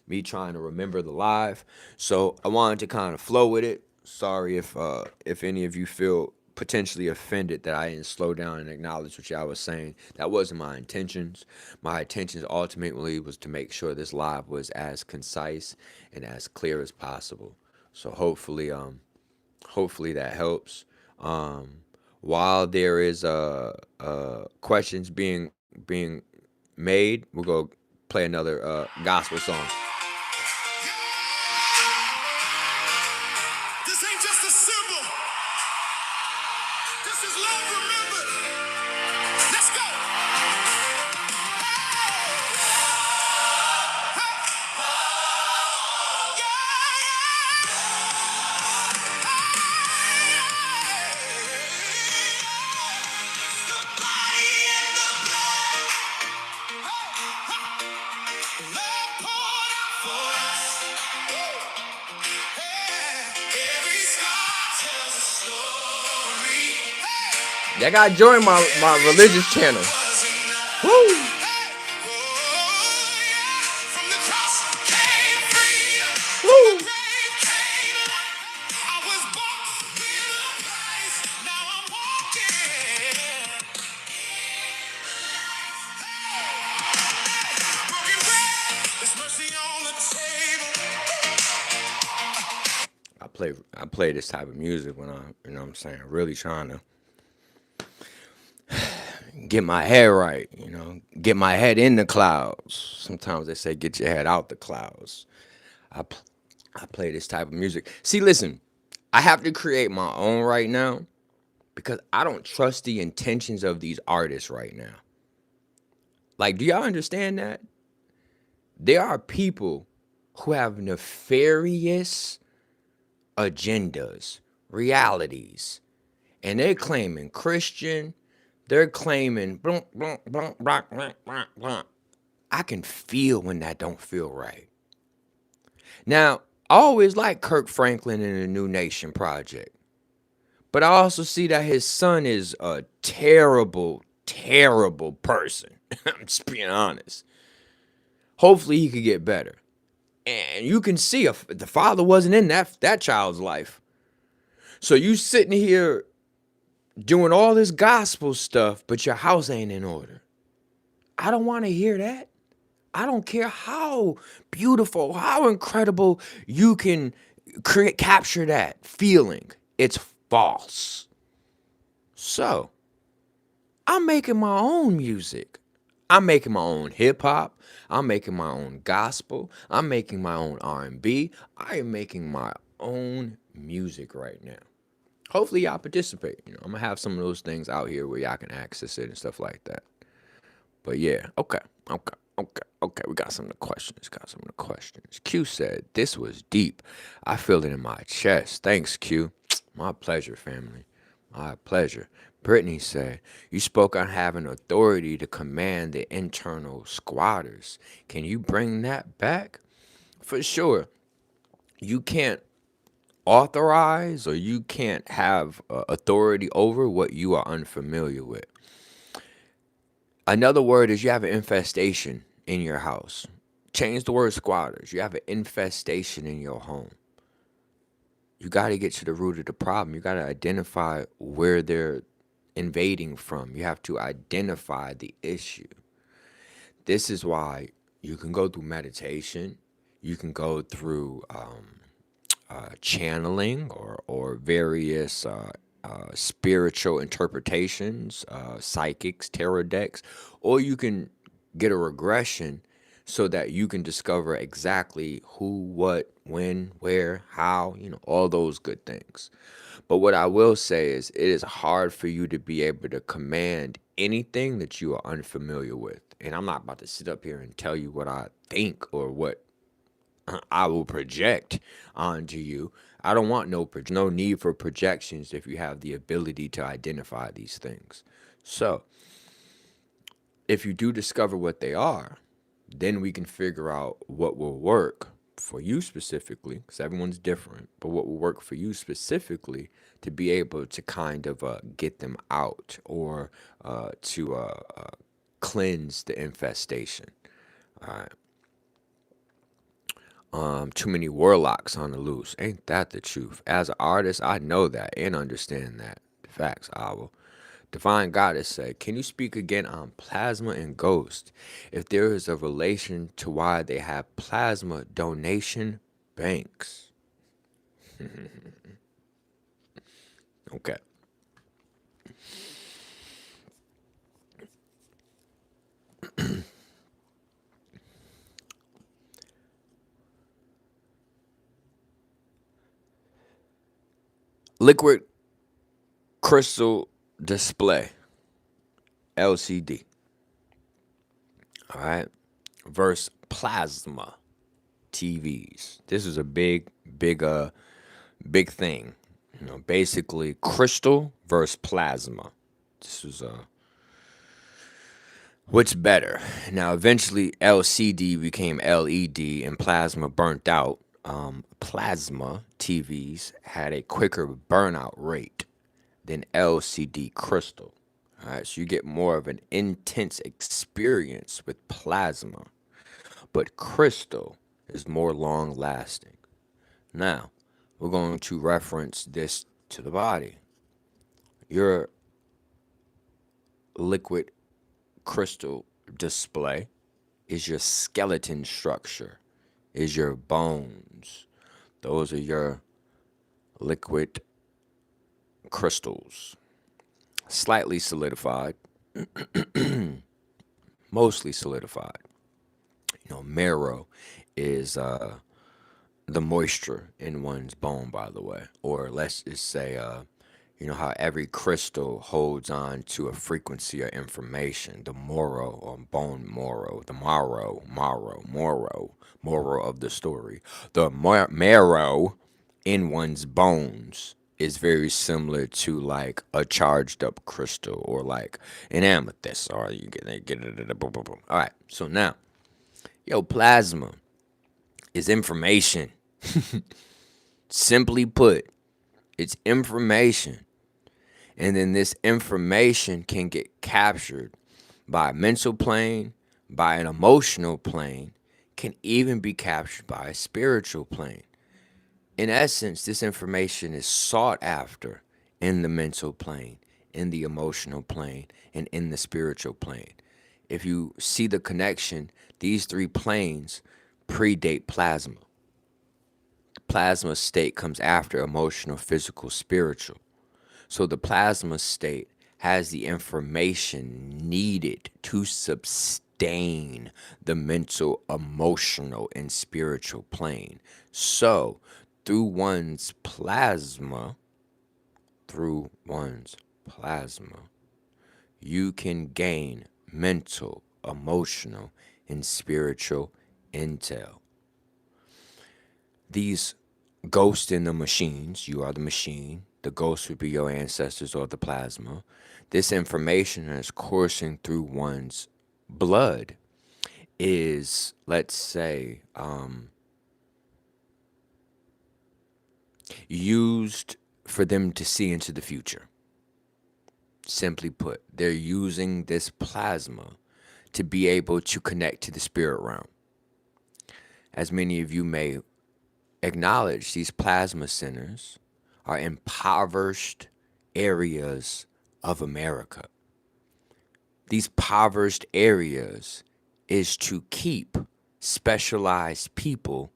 S1: me trying to remember the live. So I wanted to kind of flow with it. Sorry if any of you feel potentially offended that I didn't slow down and acknowledge what y'all was saying. That wasn't my intentions. My intentions ultimately was to make sure this live was as concise and as clear as possible. So hopefully that helps. While there is questions being made, we'll go play another gospel song. This ain't just a symbol. This is love remembered. Let's go. Y'all gotta join my religious channel. Woo! Woo! I play this type of music when I'm, you know what I'm saying, really trying to get my head right, get my head in the clouds. Sometimes they say get your head out the clouds. I play this type of music. See, listen, I have to create my own right now because I don't trust the intentions of these artists right now. Like, do y'all understand that? There are people who have nefarious agendas, realities, and they're claiming Christian, they're claiming blah, blah, blah, blah, blah, blah, blah. I can feel when that don't feel right. Now, I always like Kirk Franklin and the New Nation Project, but I also see that his son is a terrible, terrible person. I'm just being honest. Hopefully he could get better. And you can see the father wasn't in that child's life. So you sitting here doing all this gospel stuff, but your house ain't in order. I don't want to hear that. I don't care how beautiful, how incredible you can capture that feeling. It's false. So, I'm making my own music. I'm making my own hip hop. I'm making my own gospel. I'm making my own R&B. I am making my own music right now. Hopefully y'all participate. I'm gonna have some of those things out here where y'all can access it and stuff like that. But yeah, okay. We got some of the questions. Q said, this was deep. I feel it in my chest. Thanks, Q. My pleasure, family. My pleasure. Brittany said, you spoke on having authority to command the internal squatters. Can you bring that back? For sure. You can't authorize or you can't have authority over what you are unfamiliar with. Another word is you have an infestation in your house. Change the word squatters. You have an infestation in your home. You got to get to the root of the problem. You got to identify where they're invading from. You have to identify the issue. This is why you can go through meditation, you can go through channeling or various spiritual interpretations, psychics, tarot decks, or you can get a regression so that you can discover exactly who, what, when, where, how, all those good things. But what I will say is it is hard for you to be able to command anything that you are unfamiliar with. And I'm not about to sit up here and tell you what I think or what I will project onto you. I don't want no need for projections if you have the ability to identify these things. So, if you do discover what they are, then we can figure out what will work for you specifically, because everyone's different, but what will work for you specifically to be able to kind of get them out or to cleanse the infestation. All right. Too many warlocks on the loose. Ain't that the truth? As an artist, I know that and understand that. Facts, Owl. Divine Goddess said, can you speak again on plasma and ghost? If there is a relation to why they have plasma donation banks. Okay. Liquid crystal display, LCD. All right. Versus plasma TVs. This is a big thing. Basically crystal versus plasma. This is what's better. Now eventually LCD became LED and plasma burnt out. Plasma TVs had a quicker burnout rate than LCD crystal. All right, so you get more of an intense experience with plasma, but crystal is more long lasting. Now, we're going to reference this to the body. Your liquid crystal display is your skeleton structure, is your bones. Those are your liquid crystals. Slightly solidified, mostly solidified. Marrow is the moisture in one's bone, by the way. Or let's just say, how every crystal holds on to a frequency or information. The marrow or bone marrow, the moral of the story. The marrow in one's bones is very similar to like a charged up crystal or like an amethyst. Or you get it. Boom, boom, boom. All right. So now, plasma is information. Simply put, it's information. And then this information can get captured by a mental plane, by an emotional plane, can even be captured by a spiritual plane. In essence, this information is sought after in the mental plane, in the emotional plane, and in the spiritual plane. If you see the connection, these three planes predate plasma. The plasma state comes after emotional, physical, spiritual. So the plasma state has the information needed to sustain the mental, emotional, and spiritual plane. So through one's plasma, you can gain mental, emotional, and spiritual intel. These ghosts in the machines, you are the machine, the ghost would be your ancestors or the plasma. This information that's coursing through one's blood is, let's say, used for them to see into the future. Simply put, they're using this plasma to be able to connect to the spirit realm. As many of you may acknowledge, these plasma centers are impoverished areas of America. These impoverished areas is to keep specialized people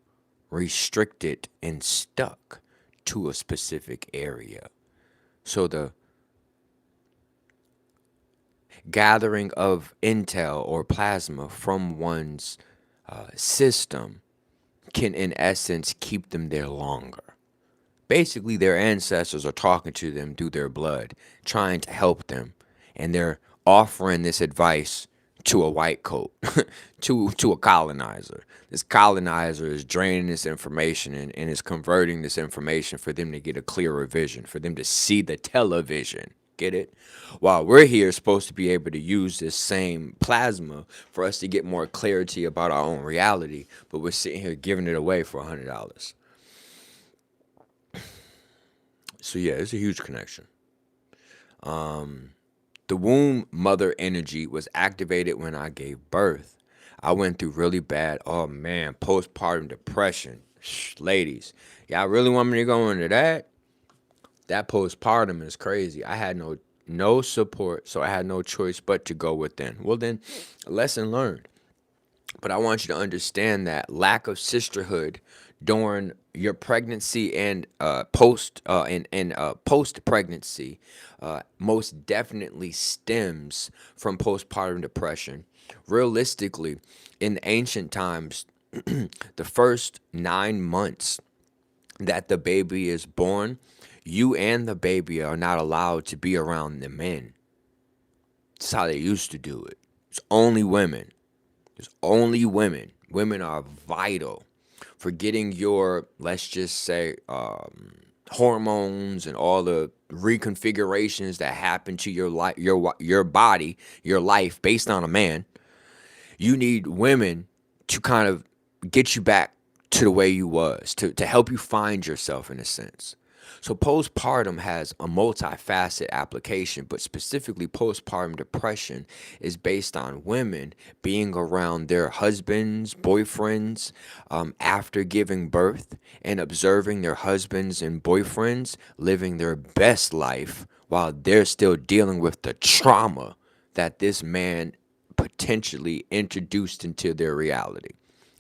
S1: restricted and stuck to a specific area. So the gathering of intel or plasma from one's system can, in essence, keep them there longer. Basically, their ancestors are talking to them through their blood, trying to help them, and they're offering this advice to a white coat, to a colonizer. This colonizer is draining this information and is converting this information for them to get a clearer vision, for them to see the television. Get it? While we're here supposed to be able to use this same plasma for us to get more clarity about our own reality, but we're sitting here giving it away for $100. So yeah, it's a huge connection. The womb mother energy was activated when I gave birth. I went through really bad, oh man, postpartum depression. Ladies, y'all really want me to go into that? That postpartum is crazy. I had no support, so I had no choice but to go within. Well then, lesson learned. But I want you to understand that lack of sisterhood during your pregnancy and post pregnancy most definitely stems from postpartum depression. Realistically, in ancient times, the first 9 months that the baby is born, you and the baby are not allowed to be around the men. That's how they used to do it. It's only women. It's only women. Women are vital for getting your, let's just say, hormones and all the reconfigurations that happen to your life, your body, your life based on a man. You need women to kind of get you back to the way you was, to help you find yourself in a sense. So postpartum has a multifaceted application, but specifically postpartum depression is based on women being around their husbands, boyfriends, after giving birth and observing their husbands and boyfriends living their best life while they're still dealing with the trauma that this man potentially introduced into their reality.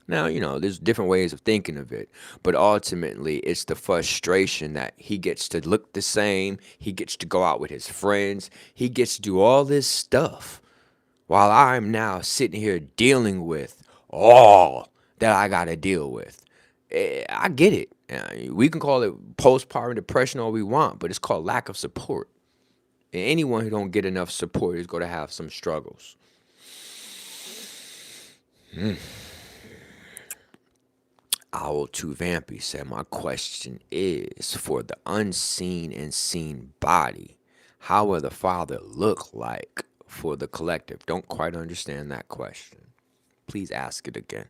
S1: Now, there's different ways of thinking of it, but ultimately it's the frustration that he gets to look the same, he gets to go out with his friends, he gets to do all this stuff while I'm now sitting here dealing with all that I got to deal with. I get it. We can call it postpartum depression all we want, but it's called lack of support. And anyone who don't get enough support is going to have some struggles. Owl 2 Vampy said, my question is, for the unseen and seen body, how will the Father look like for the collective? Don't quite understand that question. Please ask it again.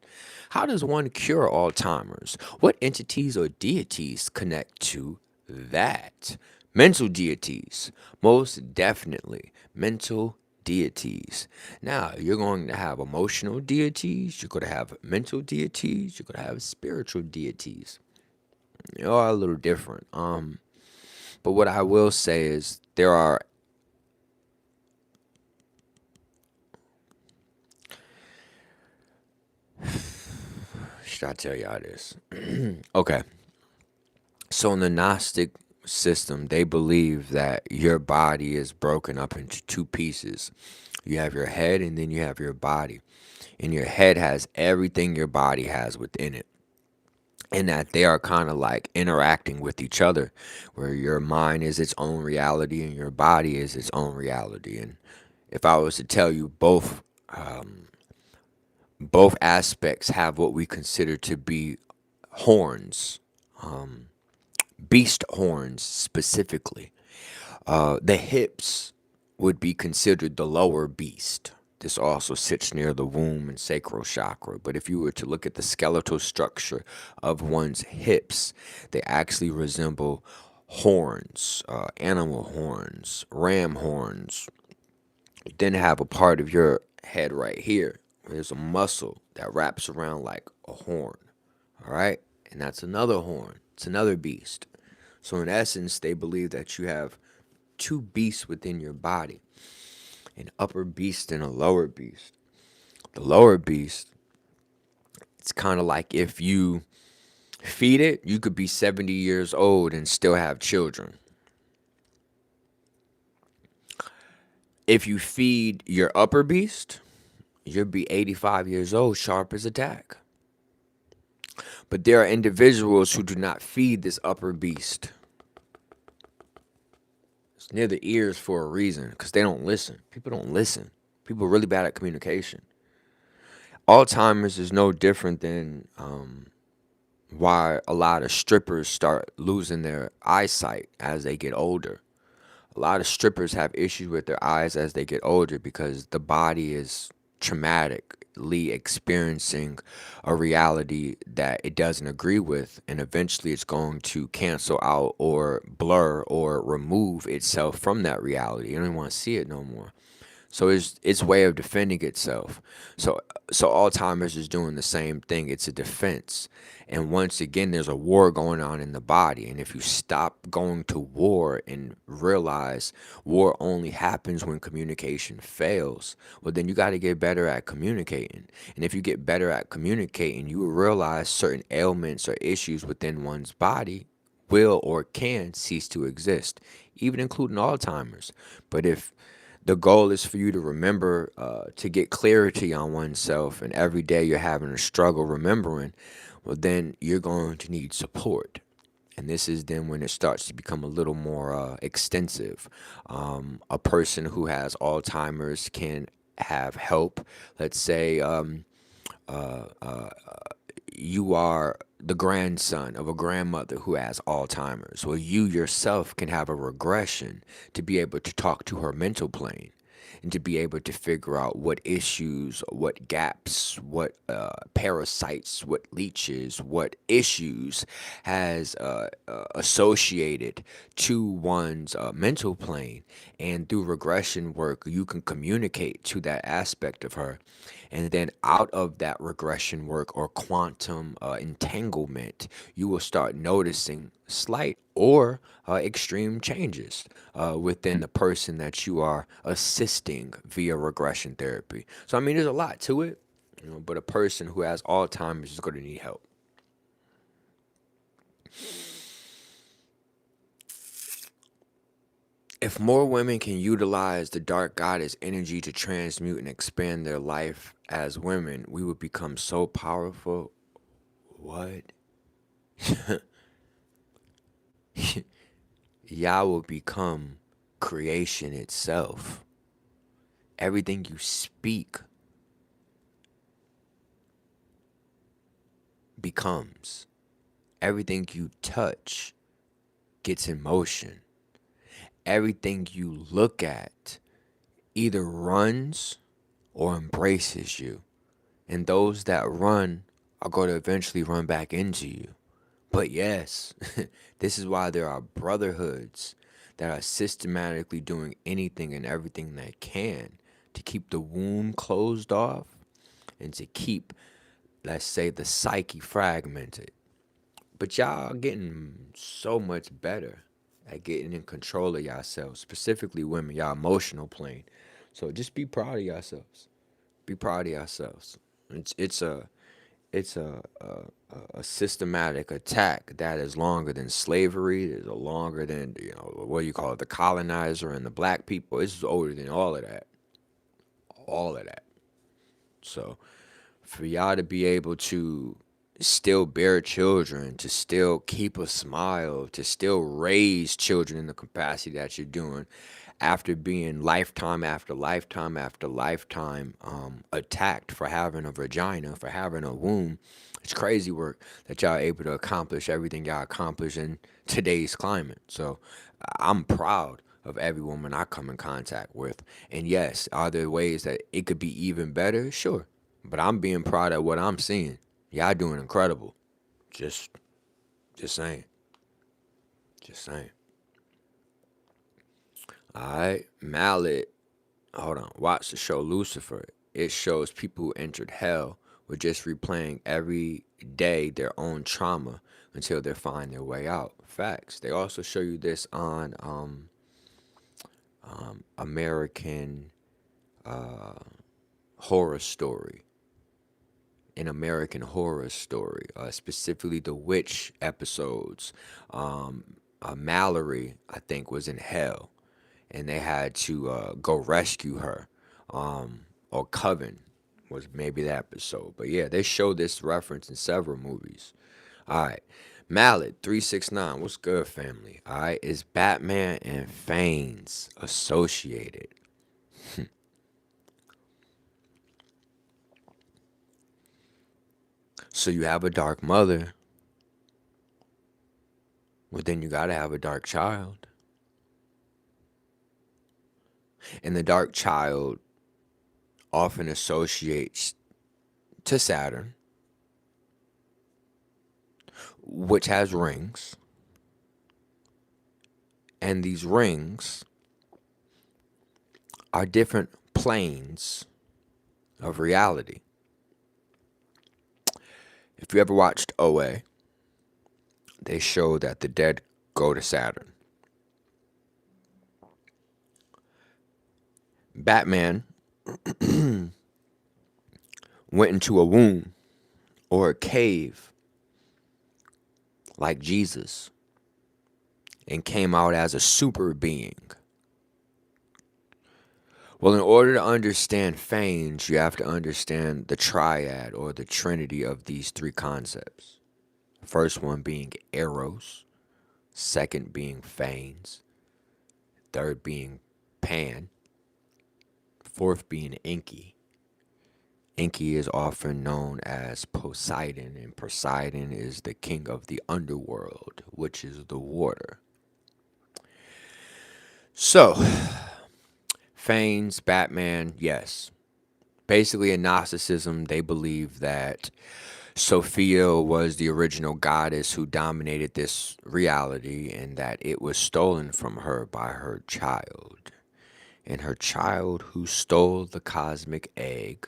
S1: How does one cure Alzheimer's? What entities or deities connect to that? Mental deities. Most definitely. Mental deities. Now, you're going to have emotional deities, you're going to have mental deities, you're going to have spiritual deities. They're all a little different. But what I will say is there are should I tell y'all this? Okay. So in the Gnostic system, they believe that your body is broken up into two pieces. You have your head and then you have your body. And your head has everything your body has within it. And that they are kind of like interacting with each other, where your mind is its own reality and your body is its own reality. And if I was to tell you both aspects have what we consider to be horns, beast horns specifically. The hips would be considered the lower beast. This also sits near the womb and sacral chakra. But if you were to look at the skeletal structure of one's hips, they actually resemble horns, animal horns, ram horns. You then have a part of your head right here. There's a muscle that wraps around like a horn. All right? And that's another horn. It's another beast. So in essence, they believe that you have two beasts within your body, an upper beast and a lower beast. The lower beast, it's kind of like if you feed it, you could be 70 years old and still have children. If you feed your upper beast, you'll be 85 years old, sharp as a tack. But there are individuals who do not feed this upper beast. It's near the ears for a reason, because they don't listen. People don't listen. People are really bad at communication. Alzheimer's is no different than why a lot of strippers start losing their eyesight as they get older. A lot of strippers have issues with their eyes as they get older because the body is traumatically experiencing a reality that it doesn't agree with, and eventually it's going to cancel out or blur or remove itself from that reality. You don't even want to see it no more. So its way of defending itself. So Alzheimer's is doing the same thing. It's a defense. And once again, there's a war going on in the body. And if you stop going to war and realize war only happens when communication fails, well, then you got to get better at communicating. And if you get better at communicating, you will realize certain ailments or issues within one's body will or can cease to exist, even including Alzheimer's. But if the goal is for you to remember, to get clarity on oneself, and every day you're having a struggle remembering, well, then you're going to need support. And this is then when it starts to become a little more extensive. A person who has Alzheimer's can have help. Let's say you are the grandson of a grandmother who has Alzheimer's. Well, you yourself can have a regression to be able to talk to her mental plane and to be able to figure out what issues, what gaps, what parasites, what leeches, what issues has associated to one's mental plane. And through regression work, you can communicate to that aspect of her. And then out of that regression work or quantum entanglement, you will start noticing slight or extreme changes within the person that you are assisting via regression therapy. So, I mean, there's a lot to it, but a person who has Alzheimer's is going to need help. If more women can utilize the dark goddess energy to transmute and expand their life as women, we would become so powerful. What? Y'all will become creation itself. Everything you speak becomes. Everything you touch gets in motion. Everything you look at either runs or embraces you. And those that run are going to eventually run back into you. But yes, this is why there are brotherhoods that are systematically doing anything and everything they can to keep the womb closed off and to keep, let's say, the psyche fragmented. But y'all are getting so much better at getting in control of yourselves, specifically women, y'all emotional plane. So just be proud of yourselves. Be proud of yourselves. It's a systematic attack that is longer than slavery. Is longer than what do you call it, the colonizer and the black people. It's older than all of that. All of that. So for y'all to be able to still bear children, to still keep a smile, to still raise children in the capacity that you're doing after being lifetime after lifetime after lifetime attacked for having a vagina, for having a womb. It's crazy work that y'all are able to accomplish everything y'all accomplish in today's climate. So I'm proud of every woman I come in contact with. And yes, are there ways that it could be even better? Sure. But I'm being proud of what I'm seeing. Y'all doing incredible. Just saying. Just saying. Alright. Mallet. Hold on. Watch the show Lucifer. It shows people who entered hell were just replaying every day their own trauma until they find their way out. Facts. They also show you this on American horror story, an American horror story, specifically the witch episodes. Mallory, I think, was in hell, and they had to go rescue her. Or Coven was maybe the episode, but yeah, they show this reference in several movies. All right, Mallet 369, what's good, family? All right, is Batman and Fanes associated? So you have a dark mother, well, then you gotta have a dark child. And the dark child often associates to Saturn, which has rings. And these rings are different planes of reality. If you ever watched OA, they show that the dead go to Saturn. Batman went into a womb or a cave like Jesus and came out as a super being. Well, in order to understand Fanes, you have to understand the triad or the trinity of these three concepts. First one being Eros, second being Fanes, third being Pan, fourth being Enki. Enki is often known as Poseidon, and Poseidon is the king of the underworld, which is the water. So, Fanes, Batman, yes. Basically, in Gnosticism, they believe that Sophia was the original goddess who dominated this reality and that it was stolen from her by her child. And her child who stole the cosmic egg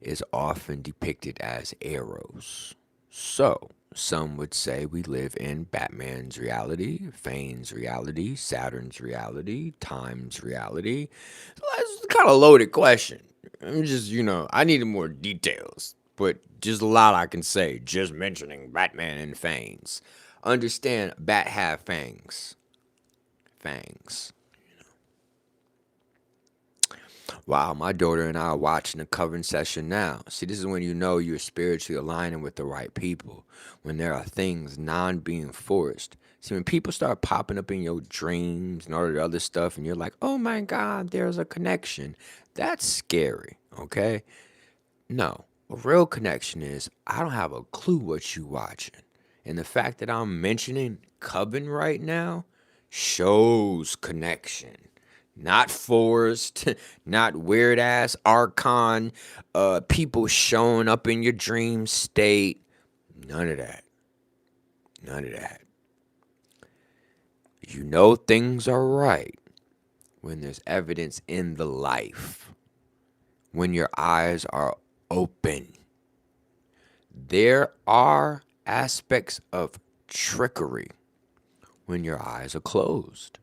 S1: is often depicted as Eros. So, some would say we live in Batman's reality, Fane's reality, Saturn's reality, Time's reality. That's kind of a loaded question. I'm just, I needed more details, but just a lot I can say just mentioning Batman and Fanes. Understand, Bat have fangs. Fangs. Wow, my daughter and I are watching a covering session now. See, this is when you know you're spiritually aligning with the right people. When there are things non-being forced. See, when people start popping up in your dreams and all the other stuff, and you're like, oh my God, there's a connection. That's scary, okay? No, a real connection is I don't have a clue what you watching. And the fact that I'm mentioning Coven right now shows connection. Not forced, not weird ass archon, people showing up in your dream state. None of that. None of that. You know things are right when there's evidence in the life. When your eyes are open. There are aspects of trickery when your eyes are closed.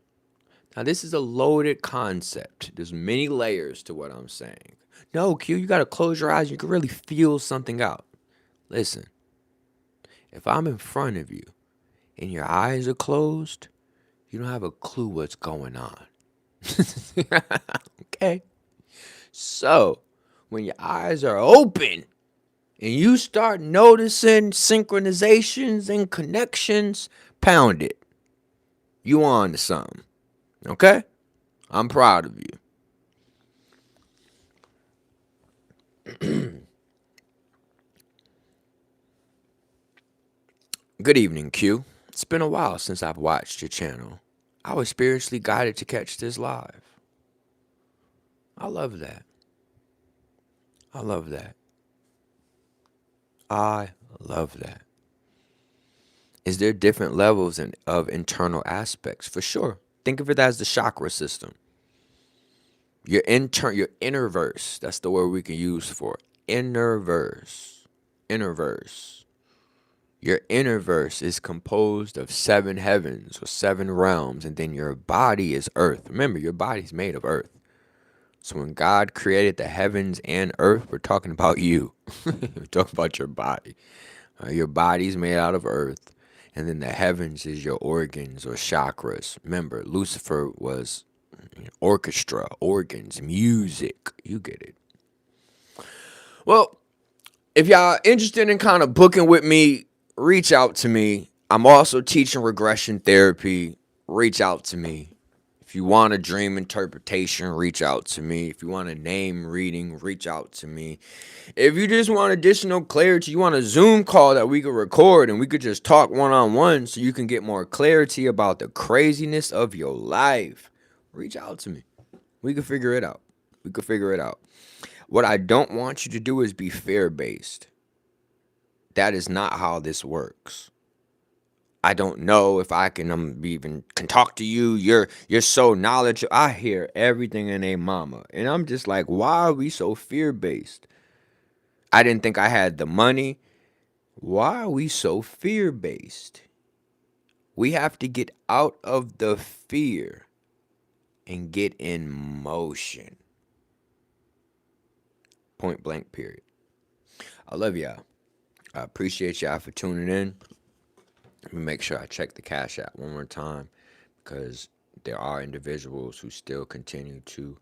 S1: Now, this is a loaded concept. There's many layers to what I'm saying. No, Q, you got to close your eyes. You can really feel something out. Listen, if I'm in front of you and your eyes are closed, you don't have a clue what's going on. Okay? So, when your eyes are open and you start noticing synchronizations and connections, pound it. You on to something. Okay? I'm proud of you. Good evening, Q. It's been a while since I've watched your channel. I was spiritually guided to catch this live. I love that. I love that. I love that. Is there different levels of internal aspects? For sure. Think of it as the chakra system. Your inner verse. That's the word we can use for it. Inner verse. Inner verse. Your universe is composed of 7 heavens or 7 realms, and then your body is earth. Remember, your body's made of earth. So when God created the heavens and earth, we're talking about you. We're talking about your body. Your body's made out of earth, and then the heavens is your organs or chakras. Remember, Lucifer was orchestra, organs, music. You get it. Well, if y'all interested in kind of booking with me, reach out to me. I'm also teaching regression therapy. Reach out to me. If you want a dream interpretation, reach out to me. If you want a name reading, reach out to me. If you just want additional clarity, you want a Zoom call that we could record and we could just talk one-on-one so you can get more clarity about the craziness of your life, reach out to me. We could figure it out. We could figure it out. What I don't want you to do is be fear-based. That is not how this works. I don't know if I can even can talk to you. You're so knowledgeable. I hear everything in a mama, and I'm just like, why are we so fear based? I didn't think I had the money. Why are we so fear based? We have to get out of the fear and get in motion. Point blank. Period. I love y'all. I appreciate y'all for tuning in. Let me make sure I check the Cash App one more time, because there are individuals who still continue to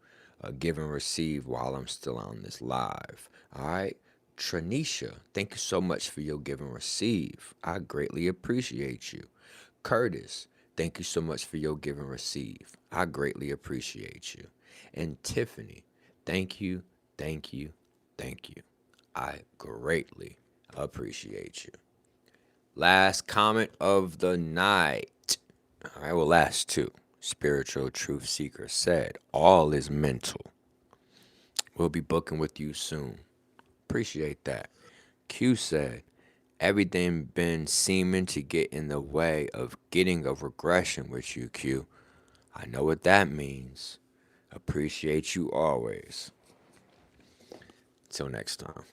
S1: give and receive while I'm still on this live. All right. Tranisha, thank you so much for your give and receive. I greatly appreciate you. Curtis, thank you so much for your give and receive. I greatly appreciate you. And Tiffany, thank you, thank you, thank you. I greatly appreciate you. Last comment of the night. All right, well, last two. Spiritual Truth Seeker said, all is mental. We'll be booking with you soon. Appreciate that. Q said, everything been seeming to get in the way of getting a regression with you, Q. I know what that means. Appreciate you always. Till next time.